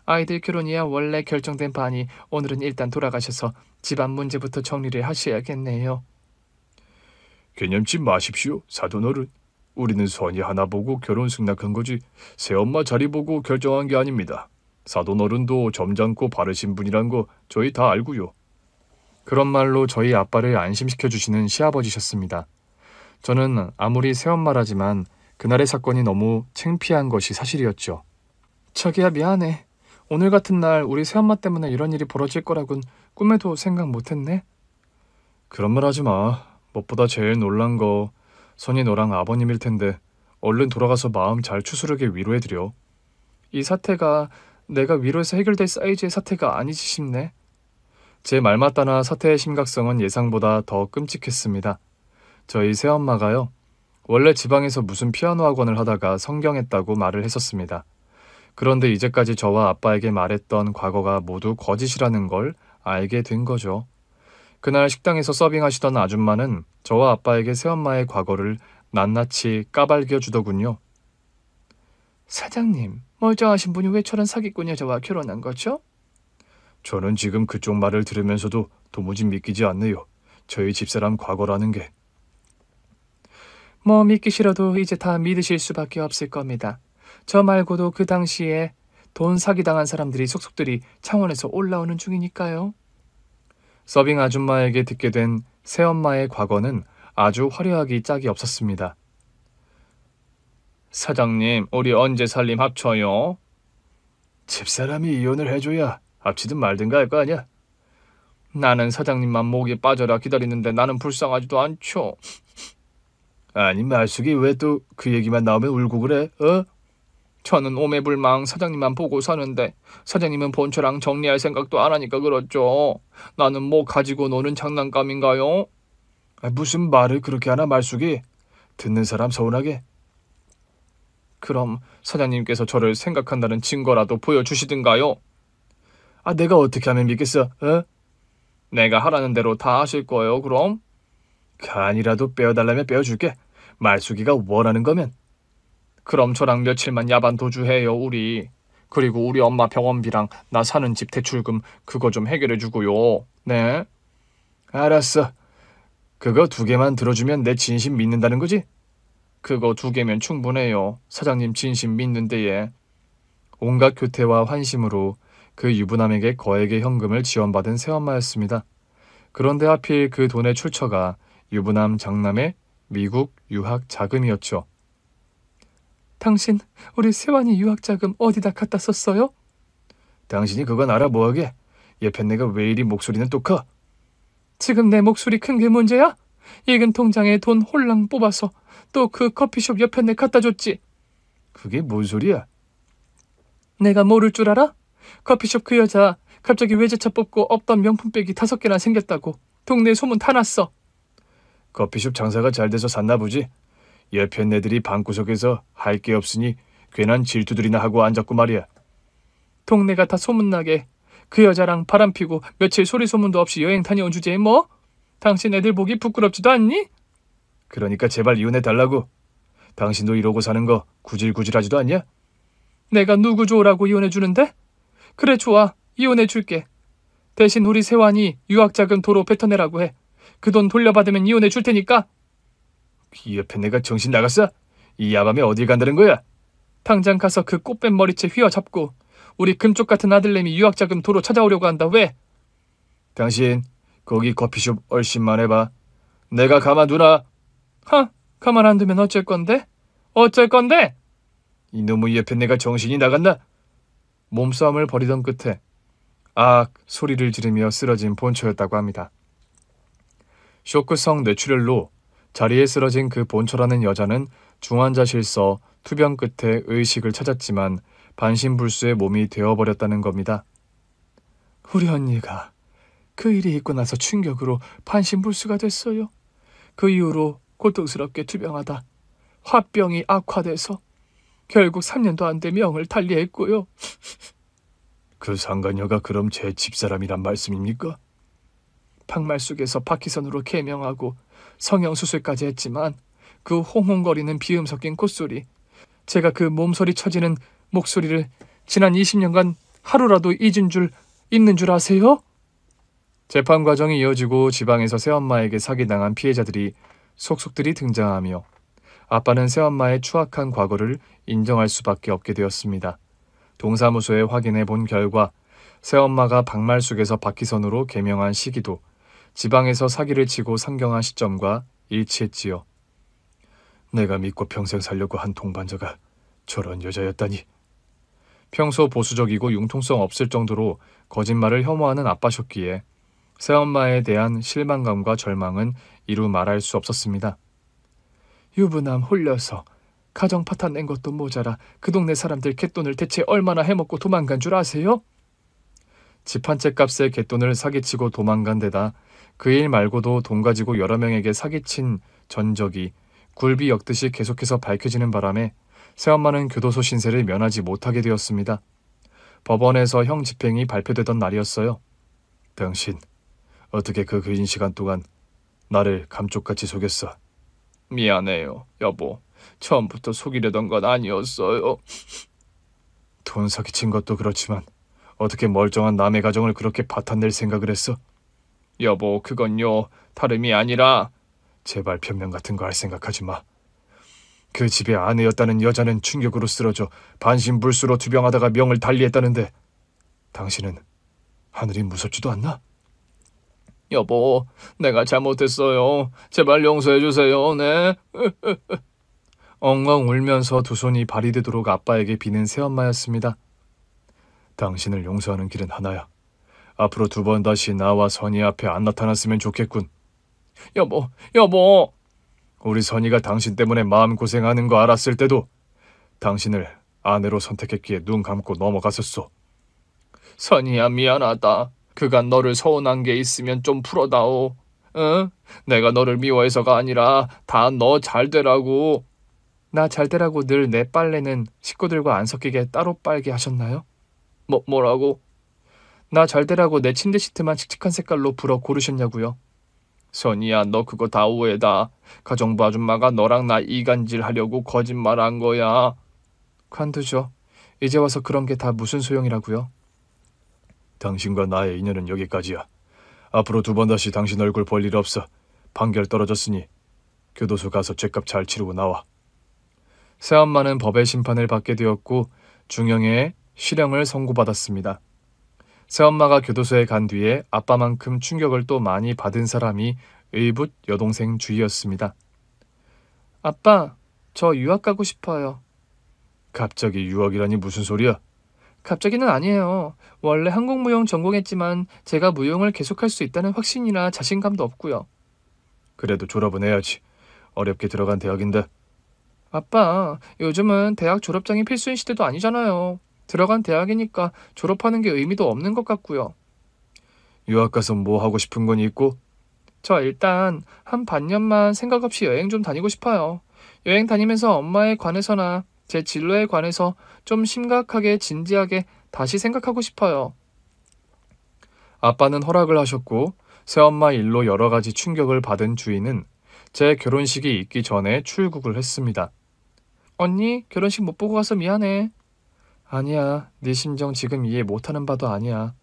아이들 결혼이야 원래 결정된 바니 오늘은 일단 돌아가셔서 집안 문제부터 정리를 하셔야겠네요. 개념치 마십시오, 사돈어른. 우리는 선이 하나 보고 결혼 승낙한 거지 새엄마 자리 보고 결정한 게 아닙니다. 사돈어른도 점잖고 바르신 분이란 거 저희 다 알고요. 그런 말로 저희 아빠를 안심시켜 주시는 시아버지셨습니다. 저는 아무리 새엄마라지만 그날의 사건이 너무 창피한 것이 사실이었죠. 자기야 미안해. 오늘 같은 날 우리 새엄마 때문에 이런 일이 벌어질 거라곤 꿈에도 생각 못했네. 그런 말 하지 마. 무엇보다 제일 놀란 거 선이 너랑 아버님일 텐데 얼른 돌아가서 마음 잘 추스르게 위로해드려. 이 사태가 내가 위로해서 해결될 사이즈의 사태가 아니지 싶네. 제 말맞다나 사태의 심각성은 예상보다 더 끔찍했습니다. 저희 새엄마가요. 원래 지방에서 무슨 피아노 학원을 하다가 성경했다고 말을 했었습니다. 그런데 이제까지 저와 아빠에게 말했던 과거가 모두 거짓이라는 걸 알게 된 거죠. 그날 식당에서 서빙하시던 아줌마는 저와 아빠에게 새엄마의 과거를 낱낱이 까발겨 주더군요. 사장님, 멀쩡하신 분이 왜 저런 사기꾼 여자와 결혼한 거죠? 저는 지금 그쪽 말을 들으면서도 도무지 믿기지 않네요. 저희 집사람 과거라는 게. 뭐 믿기 싫어도 이제 다 믿으실 수밖에 없을 겁니다. 저 말고도 그 당시에 돈 사기당한 사람들이 속속들이 창원에서 올라오는 중이니까요. 서빙 아줌마에게 듣게 된 새엄마의 과거는 아주 화려하기 짝이 없었습니다. 사장님, 우리 언제 살림 합쳐요? 집사람이 이혼을 해줘야 합치든 말든가 할 거 아니야. 나는 사장님만 목이 빠져라 기다리는데 나는 불쌍하지도 않죠. 아니 말숙이 왜 또 그 얘기만 나오면 울고 그래? 어? 저는 오매불망 사장님만 보고 사는데 사장님은 본처랑 정리할 생각도 안 하니까 그렇죠. 나는 뭐 가지고 노는 장난감인가요? 무슨 말을 그렇게 하나 말숙이. 듣는 사람 서운하게. 그럼 사장님께서 저를 생각한다는 증거라도 보여주시든가요. 내가 어떻게 하면 믿겠어? 어? 내가 하라는 대로 다 하실 거예요 그럼? 간이라도 빼어달라면 빼어줄게. 말숙이가 원하는 거면. 그럼 저랑 며칠만 야반 도주해요 우리. 그리고 우리 엄마 병원비랑 나 사는 집 대출금 그거 좀 해결해 주고요. 네? 알았어. 그거 2개만 들어주면 내 진심 믿는다는 거지? 그거 2개면 충분해요. 사장님 진심 믿는데에. 온갖 교태와 환심으로 그 유부남에게 거액의 현금을 지원받은 새엄마였습니다. 그런데 하필 그 돈의 출처가 유부남 장남의 미국 유학 자금이었죠. 당신 우리 세환이 유학 자금 어디다 갖다 썼어요? 당신이 그건 알아 뭐하게? 예편 내가 왜 이리 목소리는 또 커? 지금 내 목소리 큰 게 문제야? 예금 통장에 돈 홀랑 뽑아서 또 그 커피숍 옆편에 갖다 줬지. 그게 뭔 소리야? 내가 모를 줄 알아? 커피숍 그 여자 갑자기 외제차 뽑고 없던 명품백이 5개나 생겼다고 동네 소문 다 났어. 커피숍 장사가 잘 돼서 샀나 보지. 옆에 애들이 방구석에서 할 게 없으니 괜한 질투들이나 하고 앉았고 말이야. 동네가 다 소문나게 그 여자랑 바람피고 며칠 소리 소문도 없이 여행 다녀온 주제에 뭐? 당신 애들 보기 부끄럽지도 않니? 그러니까 제발 이혼해달라고. 당신도 이러고 사는 거 구질구질하지도 않냐? 내가 누구 좋으라고 이혼해주는데? 그래 좋아, 이혼해줄게. 대신 우리 세환이 유학자금 도로 뱉어내라고 해. 그 돈 돌려받으면 이혼해줄 테니까. 이 옆에 내가 정신 나갔어? 이 야밤에 어딜 간다는 거야? 당장 가서 그 꽃뱀 머리채 휘어잡고 우리 금쪽 같은 아들내미 유학자금 도로 찾아오려고 한다. 왜? 당신 거기 커피숍 얼씬만 해봐. 내가 가만두나? 가만 안 두면 어쩔 건데? 어쩔 건데? 이놈의 옆에 내가 정신이 나갔나? 몸싸움을 벌이던 끝에 악 소리를 지르며 쓰러진 본초였다고 합니다. 쇼크성 뇌출혈로 자리에 쓰러진 그 본초라는 여자는 중환자실서 투병 끝에 의식을 찾았지만 반신불수의 몸이 되어버렸다는 겁니다. 우리 언니가 그 일이 있고 나서 충격으로 반신불수가 됐어요. 그 이후로 고통스럽게 투병하다 화병이 악화돼서 결국 3년도 안 돼 명을 달리했고요. 그 상간녀가 그럼 제 집사람이란 말씀입니까? 박말숙에서 박희선으로 개명하고 성형수술까지 했지만 그 홍홍거리는 비음 섞인 콧소리, 제가 그 몸소리 쳐지는 목소리를 지난 20년간 하루라도 잊는 줄 아세요? 재판 과정이 이어지고 지방에서 새엄마에게 사기당한 피해자들이 속속들이 등장하며 아빠는 새엄마의 추악한 과거를 인정할 수밖에 없게 되었습니다. 동사무소에 확인해 본 결과 새엄마가 박말숙에서 박희선으로 개명한 시기도 지방에서 사기를 치고 상경한 시점과 일치했지요. 내가 믿고 평생 살려고 한 동반자가 저런 여자였다니. 평소 보수적이고 융통성 없을 정도로 거짓말을 혐오하는 아빠셨기에 새엄마에 대한 실망감과 절망은 이루 말할 수 없었습니다. 유부남 홀려서 가정 파탄 낸 것도 모자라 그 동네 사람들 갯돈을 대체 얼마나 해먹고 도망간 줄 아세요? 집 한 채 값에 갯돈을 사기치고 도망간 데다 그 일 말고도 돈 가지고 여러 명에게 사기친 전적이 굴비 엮듯이 계속해서 밝혀지는 바람에 새엄마는 교도소 신세를 면하지 못하게 되었습니다. 법원에서 형 집행이 발표되던 날이었어요. 당신 어떻게 그 긴 시간 동안 나를 감쪽같이 속였어? 미안해요, 여보. 처음부터 속이려던 건 아니었어요. 돈 사기친 것도 그렇지만 어떻게 멀쩡한 남의 가정을 그렇게 파탄낼 생각을 했어? 여보, 그건요, 다름이 아니라 제발 변명 같은 거 할 생각하지 마. 그 집의 아내였다는 여자는 충격으로 쓰러져 반신불수로 투병하다가 명을 달리했다는데 당신은 하늘이 무섭지도 않나? 여보, 내가 잘못했어요. 제발 용서해주세요. 네. 엉엉 울면서 두 손이 발이 되도록 아빠에게 비는 새엄마였습니다. 당신을 용서하는 길은 하나야. 앞으로 2번 다시 나와 선희 앞에 안 나타났으면 좋겠군. 여보. 우리 선희가 당신 때문에 마음고생하는 거 알았을 때도 당신을 아내로 선택했기에 눈 감고 넘어갔었소. 선희야, 미안하다. 그간 너를 서운한 게 있으면 좀 풀어다오. 응? 내가 너를 미워해서가 아니라 다 너 잘되라고. 나 잘되라고 늘 내 빨래는 식구들과 안 섞이게 따로 빨게 하셨나요? 뭐라고? 나 잘되라고 내 침대 시트만 칙칙한 색깔로 불어 고르셨냐고요? 선이야, 너 그거 다 오해다. 가정부 아줌마가 너랑 나 이간질 하려고 거짓말한 거야. 관두죠. 이제 와서 그런 게 다 무슨 소용이라고요? 당신과 나의 인연은 여기까지야. 앞으로 2번 다시 당신 얼굴 볼 일 없어. 판결 떨어졌으니 교도소 가서 죗값 잘 치르고 나와. 새엄마는 법의 심판을 받게 되었고 중형의 실형을 선고받았습니다. 새엄마가 교도소에 간 뒤에 아빠만큼 충격을 또 많이 받은 사람이 의붓 여동생 주희였습니다. 아빠, 저 유학 가고 싶어요. 갑자기 유학이라니 무슨 소리야? 갑자기는 아니에요. 원래 항공무용 전공했지만 제가 무용을 계속할 수 있다는 확신이나 자신감도 없고요. 그래도 졸업은 해야지. 어렵게 들어간 대학인데. 아빠, 요즘은 대학 졸업장이 필수인 시대도 아니잖아요. 들어간 대학이니까 졸업하는 게 의미도 없는 것 같고요. 유학 가서 뭐 하고 싶은 건 있고? 저 일단 한 반년만 생각 없이 여행 좀 다니고 싶어요. 여행 다니면서 엄마에 관해서나 제 진로에 관해서 좀 심각하게 진지하게 다시 생각하고 싶어요. 아빠는 허락을 하셨고 새엄마 일로 여러 가지 충격을 받은 주인은 제 결혼식이 있기 전에 출국을 했습니다. 언니, 결혼식 못 보고 가서 미안해. 아니야, 네 심정 지금 이해 못하는 바도 아니야.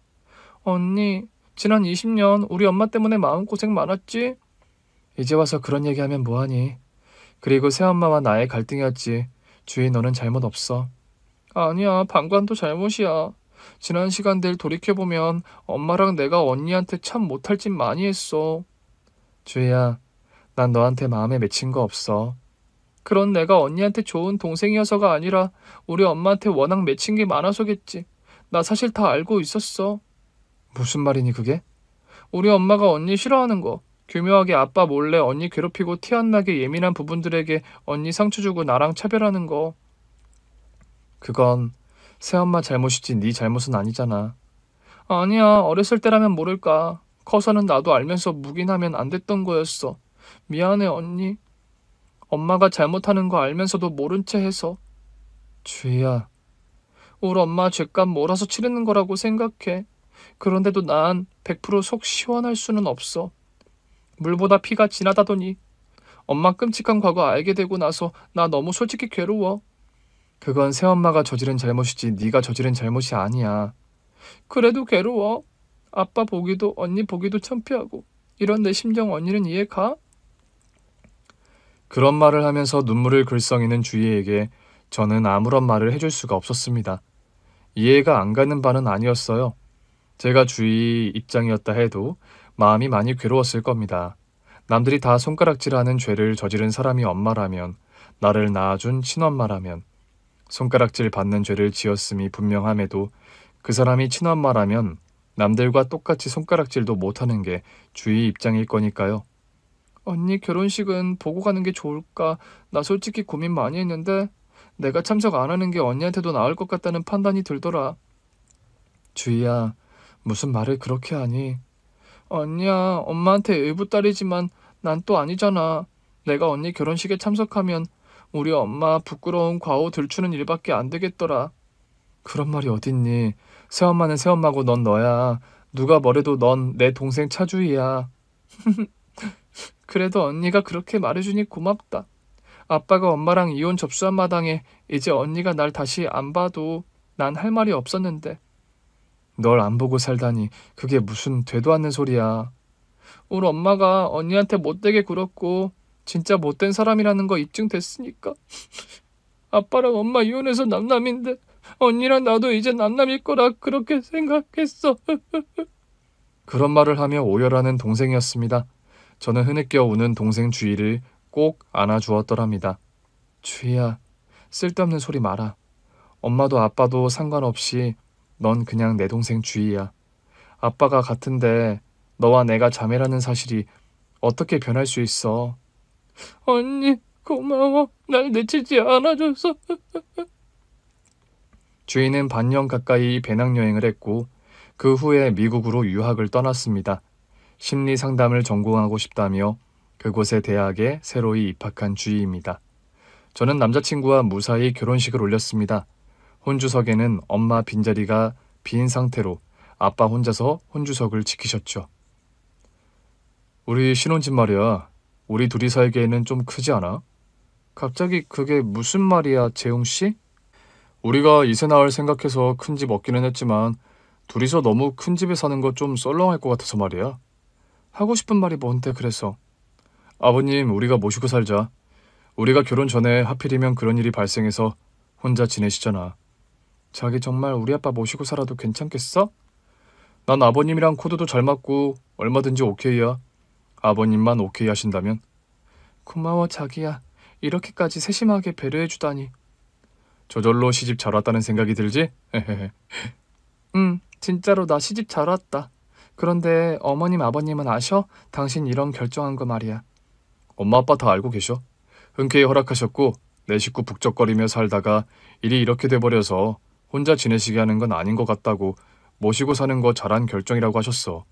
언니, 지난 20년 우리 엄마 때문에 마음고생 많았지? 이제 와서 그런 얘기하면 뭐하니? 그리고 새엄마와 나의 갈등이었지. 주희, 너는 잘못 없어. 아니야, 방관도 잘못이야. 지난 시간들 돌이켜보면 엄마랑 내가 언니한테 참 못할 짓 많이 했어. 주희야, 난 너한테 마음에 맺힌 거 없어. 그런 내가 언니한테 좋은 동생이어서가 아니라 우리 엄마한테 워낙 맺힌 게 많아서겠지. 나 사실 다 알고 있었어. 무슨 말이니 그게? 우리 엄마가 언니 싫어하는 거, 교묘하게 아빠 몰래 언니 괴롭히고 티 안 나게 예민한 부분들에게 언니 상처 주고 나랑 차별하는 거. 그건 새엄마 잘못이지 네 잘못은 아니잖아. 아니야, 어렸을 때라면 모를까. 커서는 나도 알면서 묵인하면 안 됐던 거였어. 미안해, 언니. 엄마가 잘못하는 거 알면서도 모른 채 해서. 주희야, 우리 엄마 죗값 몰아서 치르는 거라고 생각해. 그런데도 난 100% 속 시원할 수는 없어. 물보다 피가 진하다더니. 엄마 끔찍한 과거 알게 되고 나서 나 너무 솔직히 괴로워. 그건 새엄마가 저지른 잘못이지 네가 저지른 잘못이 아니야. 그래도 괴로워. 아빠 보기도 언니 보기도 창피하고. 이런 내 심정 언니는 이해가? 그런 말을 하면서 눈물을 글썽이는 주희에게 저는 아무런 말을 해줄 수가 없었습니다. 이해가 안 가는 바는 아니었어요. 제가 주희 입장이었다 해도 마음이 많이 괴로웠을 겁니다. 남들이 다 손가락질하는 죄를 저지른 사람이 엄마라면, 나를 낳아준 친엄마라면, 손가락질 받는 죄를 지었음이 분명함에도 그 사람이 친엄마라면 남들과 똑같이 손가락질도 못하는 게 주희 입장일 거니까요. 언니 결혼식은 보고 가는 게 좋을까? 나 솔직히 고민 많이 했는데 내가 참석 안 하는 게 언니한테도 나을 것 같다는 판단이 들더라. 주희야, 무슨 말을 그렇게 하니? 언니야, 엄마한테 의붓딸이지만 난 또 아니잖아. 내가 언니 결혼식에 참석하면 우리 엄마 부끄러운 과오 들추는 일밖에 안 되겠더라. 그런 말이 어딨니? 새엄마는 새엄마고 넌 너야. 누가 뭐래도 넌 내 동생 차주희야. 그래도 언니가 그렇게 말해주니 고맙다. 아빠가 엄마랑 이혼 접수한 마당에 이제 언니가 날 다시 안 봐도 난 할 말이 없었는데. 널 안 보고 살다니 그게 무슨 되도 않는 소리야. 우리 엄마가 언니한테 못되게 굴었고 진짜 못된 사람이라는 거 입증됐으니까. 아빠랑 엄마 이혼해서 남남인데 언니랑 나도 이제 남남일 거라 그렇게 생각했어. 그런 말을 하며 오열하는 동생이었습니다. 저는 흐느껴 우는 동생 주희를 꼭 안아주었더랍니다. 주희야, 쓸데없는 소리 마라. 엄마도 아빠도 상관없이 넌 그냥 내 동생 주희야. 아빠가 같은데 너와 내가 자매라는 사실이 어떻게 변할 수 있어. 언니 고마워. 날 내치지 않아줘서. 주희는 반년 가까이 배낭여행을 했고 그 후에 미국으로 유학을 떠났습니다. 심리 상담을 전공하고 싶다며 그곳의 대학에 새로이 입학한 주희입니다. 저는 남자친구와 무사히 결혼식을 올렸습니다. 혼주석에는 엄마 빈자리가 빈 상태로 아빠 혼자서 혼주석을 지키셨죠. 우리 신혼집 말이야. 우리 둘이 살기에는 좀 크지 않아? 갑자기 그게 무슨 말이야, 재웅씨? 우리가 이세 나을 생각해서 큰 집 얻기는 했지만 둘이서 너무 큰 집에 사는 거 좀 썰렁할 것 같아서 말이야. 하고 싶은 말이 뭔데 그래서. 아버님, 우리가 모시고 살자. 우리가 결혼 전에 하필이면 그런 일이 발생해서 혼자 지내시잖아. 자기 정말 우리 아빠 모시고 살아도 괜찮겠어? 난 아버님이랑 코드도 잘 맞고 얼마든지 오케이야. 아버님만 오케이 하신다면. 고마워 자기야. 이렇게까지 세심하게 배려해주다니. 저절로 시집 잘 왔다는 생각이 들지? 응, 진짜로 나 시집 잘 왔다. 그런데 어머님 아버님은 아셔? 당신 이런 결정한 거 말이야. 엄마 아빠 다 알고 계셔. 흔쾌히 허락하셨고 내 식구 북적거리며 살다가 일이 이렇게 돼버려서 혼자 지내시게 하는 건 아닌 것 같다고 모시고 사는 거 잘한 결정이라고 하셨어.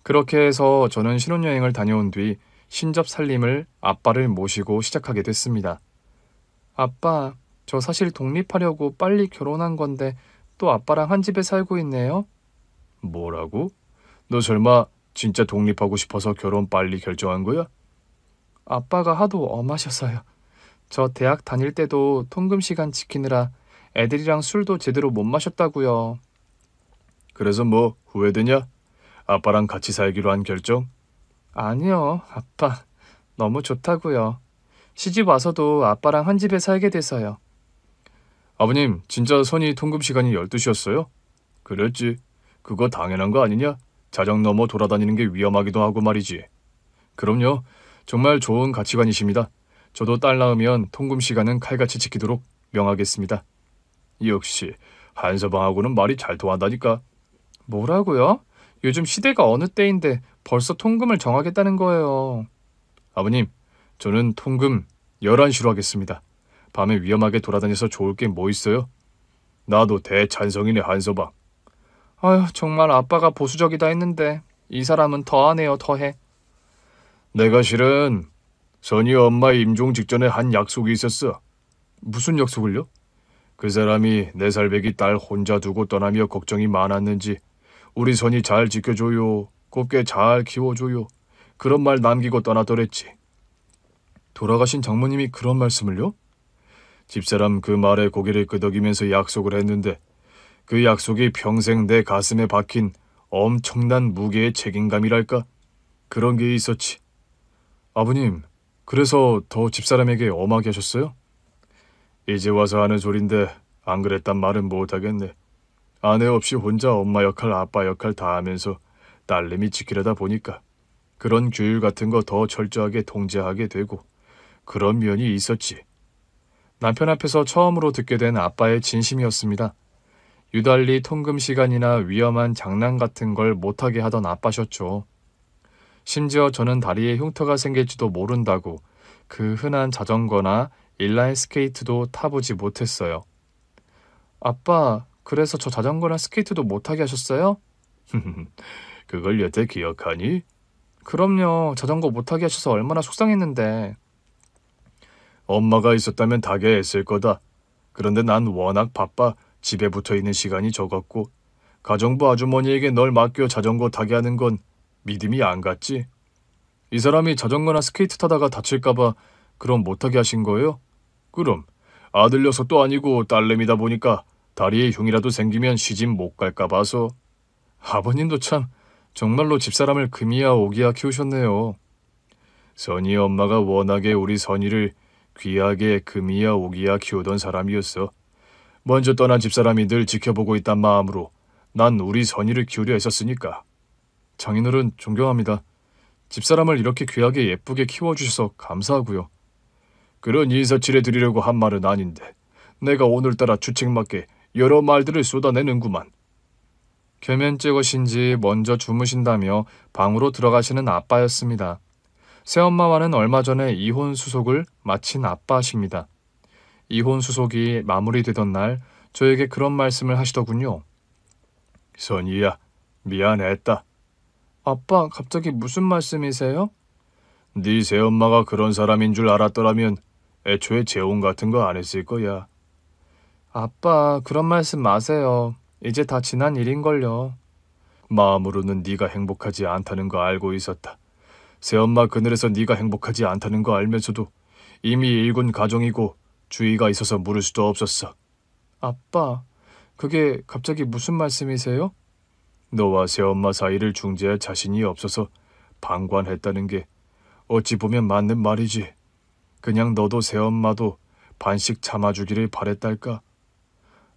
그렇게 해서 저는 신혼여행을 다녀온 뒤 신접 살림을 아빠를 모시고 시작하게 됐습니다. 아빠, 저 사실 독립하려고 빨리 결혼한 건데 또 아빠랑 한 집에 살고 있네요. 뭐라고? 너 설마 진짜 독립하고 싶어서 결혼 빨리 결정한 거야? 아빠가 하도 엄하셔서요. 저 대학 다닐 때도 통금 시간 지키느라 애들이랑 술도 제대로 못 마셨다고요. 그래서 뭐 후회되냐? 아빠랑 같이 살기로 한 결정? 아니요, 아빠. 너무 좋다고요. 시집 와서도 아빠랑 한 집에 살게 돼서요. 아버님, 진짜 선의 통금 시간이 12시였어요? 그랬지. 그거 당연한 거 아니냐? 자정 넘어 돌아다니는 게 위험하기도 하고 말이지. 그럼요. 정말 좋은 가치관이십니다. 저도 딸 낳으면 통금 시간은 칼같이 지키도록 명하겠습니다. 역시 한서방하고는 말이 잘 통한다니까. 뭐라고요? 요즘 시대가 어느 때인데 벌써 통금을 정하겠다는 거예요. 아버님, 저는 통금 11시로 하겠습니다. 밤에 위험하게 돌아다녀서 좋을 게 뭐 있어요? 나도 대찬성이네, 한서방. 아휴, 정말 아빠가 보수적이다 했는데 이 사람은 더하네요, 더해. 내가 실은 선희 엄마 임종 직전에 한 약속이 있었어. 무슨 약속을요? 그 사람이 4살배기 딸 혼자 두고 떠나며 걱정이 많았는지 우리 선희 잘 지켜줘요. 곱게 잘 키워줘요. 그런 말 남기고 떠나더랬지. 돌아가신 장모님이 그런 말씀을요? 집사람 그 말에 고개를 끄덕이면서 약속을 했는데 그 약속이 평생 내 가슴에 박힌 엄청난 무게의 책임감이랄까? 그런 게 있었지. 아버님, 그래서 더 집사람에게 엄하게 하셨어요? 이제 와서 하는 소린데 안 그랬단 말은 못하겠네. 아내 없이 혼자 엄마 역할, 아빠 역할 다 하면서 딸내미 지키려다 보니까 그런 규율 같은 거 더 철저하게 통제하게 되고 그런 면이 있었지. 남편 앞에서 처음으로 듣게 된 아빠의 진심이었습니다. 유달리 통금 시간이나 위험한 장난 같은 걸 못하게 하던 아빠셨죠. 심지어 저는 다리에 흉터가 생길지도 모른다고 그 흔한 자전거나 인라인 스케이트도 타보지 못했어요. 아빠, 그래서 저 자전거나 스케이트도 못하게 하셨어요? 그걸 여태 기억하니? 그럼요. 자전거 못하게 하셔서 얼마나 속상했는데. 엄마가 있었다면 타게 했을 거다. 그런데 난 워낙 바빠 집에 붙어있는 시간이 적었고 가정부 아주머니에게 널 맡겨 자전거 타게 하는 건 믿음이 안 갔지. 이 사람이 자전거나 스케이트 타다가 다칠까봐 그럼 못하게 하신 거예요? 그럼 아들 녀석도 아니고 딸내미다 보니까 다리에 흉이라도 생기면 시집 못 갈까 봐서. 아버님도 참 정말로 집사람을 금이야 오기야 키우셨네요. 선희 엄마가 워낙에 우리 선희를 귀하게 금이야 오기야 키우던 사람이었어. 먼저 떠난 집사람이 늘 지켜보고 있단 마음으로 난 우리 선희를 키우려 했었으니까. 장인어른 존경합니다. 집사람을 이렇게 귀하게 예쁘게 키워주셔서 감사하고요. 그런 인사치레 드리려고 한 말은 아닌데 내가 오늘따라 주책맞게 여러 말들을 쏟아내는구만. 겸연쩍으신지 먼저 주무신다며 방으로 들어가시는 아빠였습니다. 새엄마와는 얼마 전에 이혼 수속을 마친 아빠십니다. 이혼 수속이 마무리되던 날 저에게 그런 말씀을 하시더군요. 선희야, 미안했다. 아빠, 갑자기 무슨 말씀이세요? 네 새엄마가 그런 사람인 줄 알았더라면 애초에 재혼 같은 거 안 했을 거야. 아빠, 그런 말씀 마세요. 이제 다 지난 일인걸요. 마음으로는 네가 행복하지 않다는 거 알고 있었다. 새엄마 그늘에서 네가 행복하지 않다는 거 알면서도 이미 일군 가정이고 주의가 있어서 물을 수도 없었어. 아빠, 그게 갑자기 무슨 말씀이세요? 너와 새엄마 사이를 중재할 자신이 없어서 방관했다는 게 어찌 보면 맞는 말이지. 그냥 너도 새엄마도 반씩 참아주기를 바랬달까.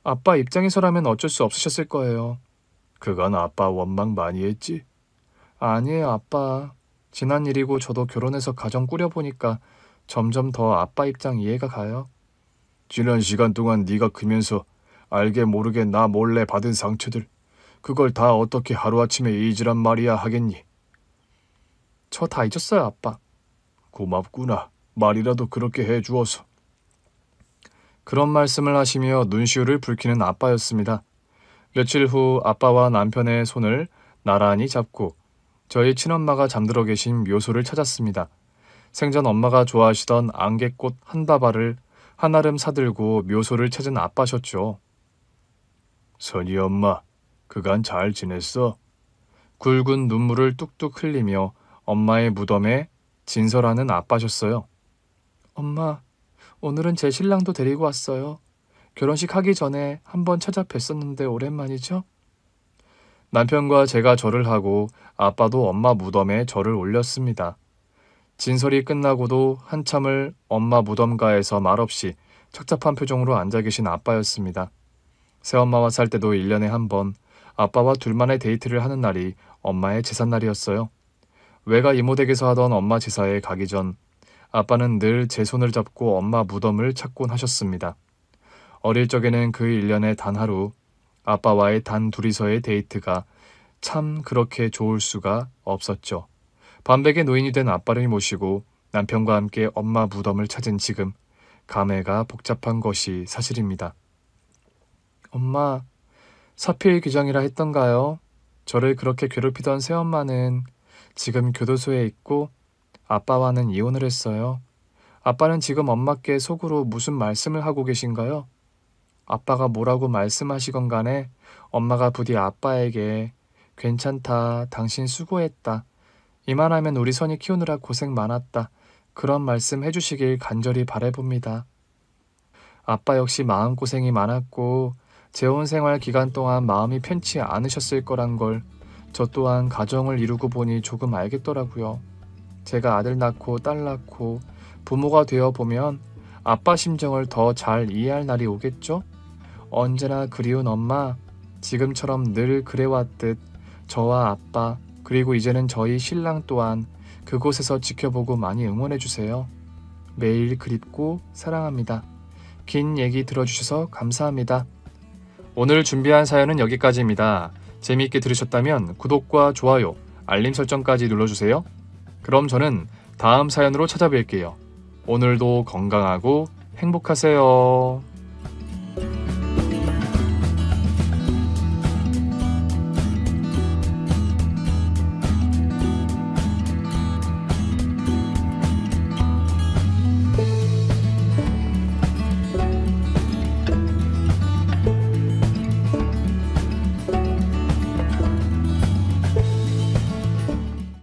아빠 입장에서라면 어쩔 수 없으셨을 거예요. 그간 아빠 원망 많이 했지? 아니에요, 아빠. 지난 일이고 저도 결혼해서 가정 꾸려보니까 점점 더 아빠 입장 이해가 가요. 지난 시간 동안 네가 크면서 알게 모르게 나 몰래 받은 상처들, 그걸 다 어떻게 하루아침에 잊으란 말이야 하겠니? 저 다 잊었어요, 아빠. 고맙구나. 말이라도 그렇게 해주어서. 그런 말씀을 하시며 눈시울을 붉히는 아빠였습니다. 며칠 후 아빠와 남편의 손을 나란히 잡고 저희 친엄마가 잠들어 계신 묘소를 찾았습니다. 생전 엄마가 좋아하시던 안개꽃 한 다발을 한아름 사들고 묘소를 찾은 아빠셨죠. 선희 엄마, 그간 잘 지냈어? 굵은 눈물을 뚝뚝 흘리며 엄마의 무덤에 진설하는 아빠셨어요. 엄마, 오늘은 제 신랑도 데리고 왔어요. 결혼식 하기 전에 한번 찾아뵀었는데 오랜만이죠? 남편과 제가 절을 하고 아빠도 엄마 무덤에 절을 올렸습니다. 진설이 끝나고도 한참을 엄마 무덤가에서 말없이 착잡한 표정으로 앉아 계신 아빠였습니다. 새엄마와 살 때도 1년에 한 번 아빠와 둘만의 데이트를 하는 날이 엄마의 제삿날이었어요. 외가 이모댁에서 하던 엄마 제사에 가기 전 아빠는 늘 제 손을 잡고 엄마 무덤을 찾곤 하셨습니다. 어릴 적에는 그 1년에 단 하루 아빠와의 단 둘이서의 데이트가 참 그렇게 좋을 수가 없었죠. 반백의 노인이 된 아빠를 모시고 남편과 함께 엄마 무덤을 찾은 지금 감회가 복잡한 것이 사실입니다. 엄마, 사필 규정이라 했던가요? 저를 그렇게 괴롭히던 새엄마는 지금 교도소에 있고 아빠와는 이혼을 했어요. 아빠는 지금 엄마께 속으로 무슨 말씀을 하고 계신가요? 아빠가 뭐라고 말씀하시건 간에 엄마가 부디 아빠에게 괜찮다, 당신 수고했다, 이만하면 우리 선이 키우느라 고생 많았다, 그런 말씀 해주시길 간절히 바라봅니다. 아빠 역시 마음고생이 많았고 재혼 생활 기간 동안 마음이 편치 않으셨을 거란 걸 저 또한 가정을 이루고 보니 조금 알겠더라고요. 제가 아들 낳고 딸 낳고 부모가 되어 보면 아빠 심정을 더 잘 이해할 날이 오겠죠? 언제나 그리운 엄마, 지금처럼 늘 그래왔듯 저와 아빠 그리고 이제는 저희 신랑 또한 그곳에서 지켜보고 많이 응원해주세요. 매일 그립고 사랑합니다. 긴 얘기 들어주셔서 감사합니다. 오늘 준비한 사연은 여기까지입니다. 재미있게 들으셨다면 구독과 좋아요, 알림 설정까지 눌러주세요. 그럼 저는 다음 사연으로 찾아뵐게요. 오늘도 건강하고 행복하세요.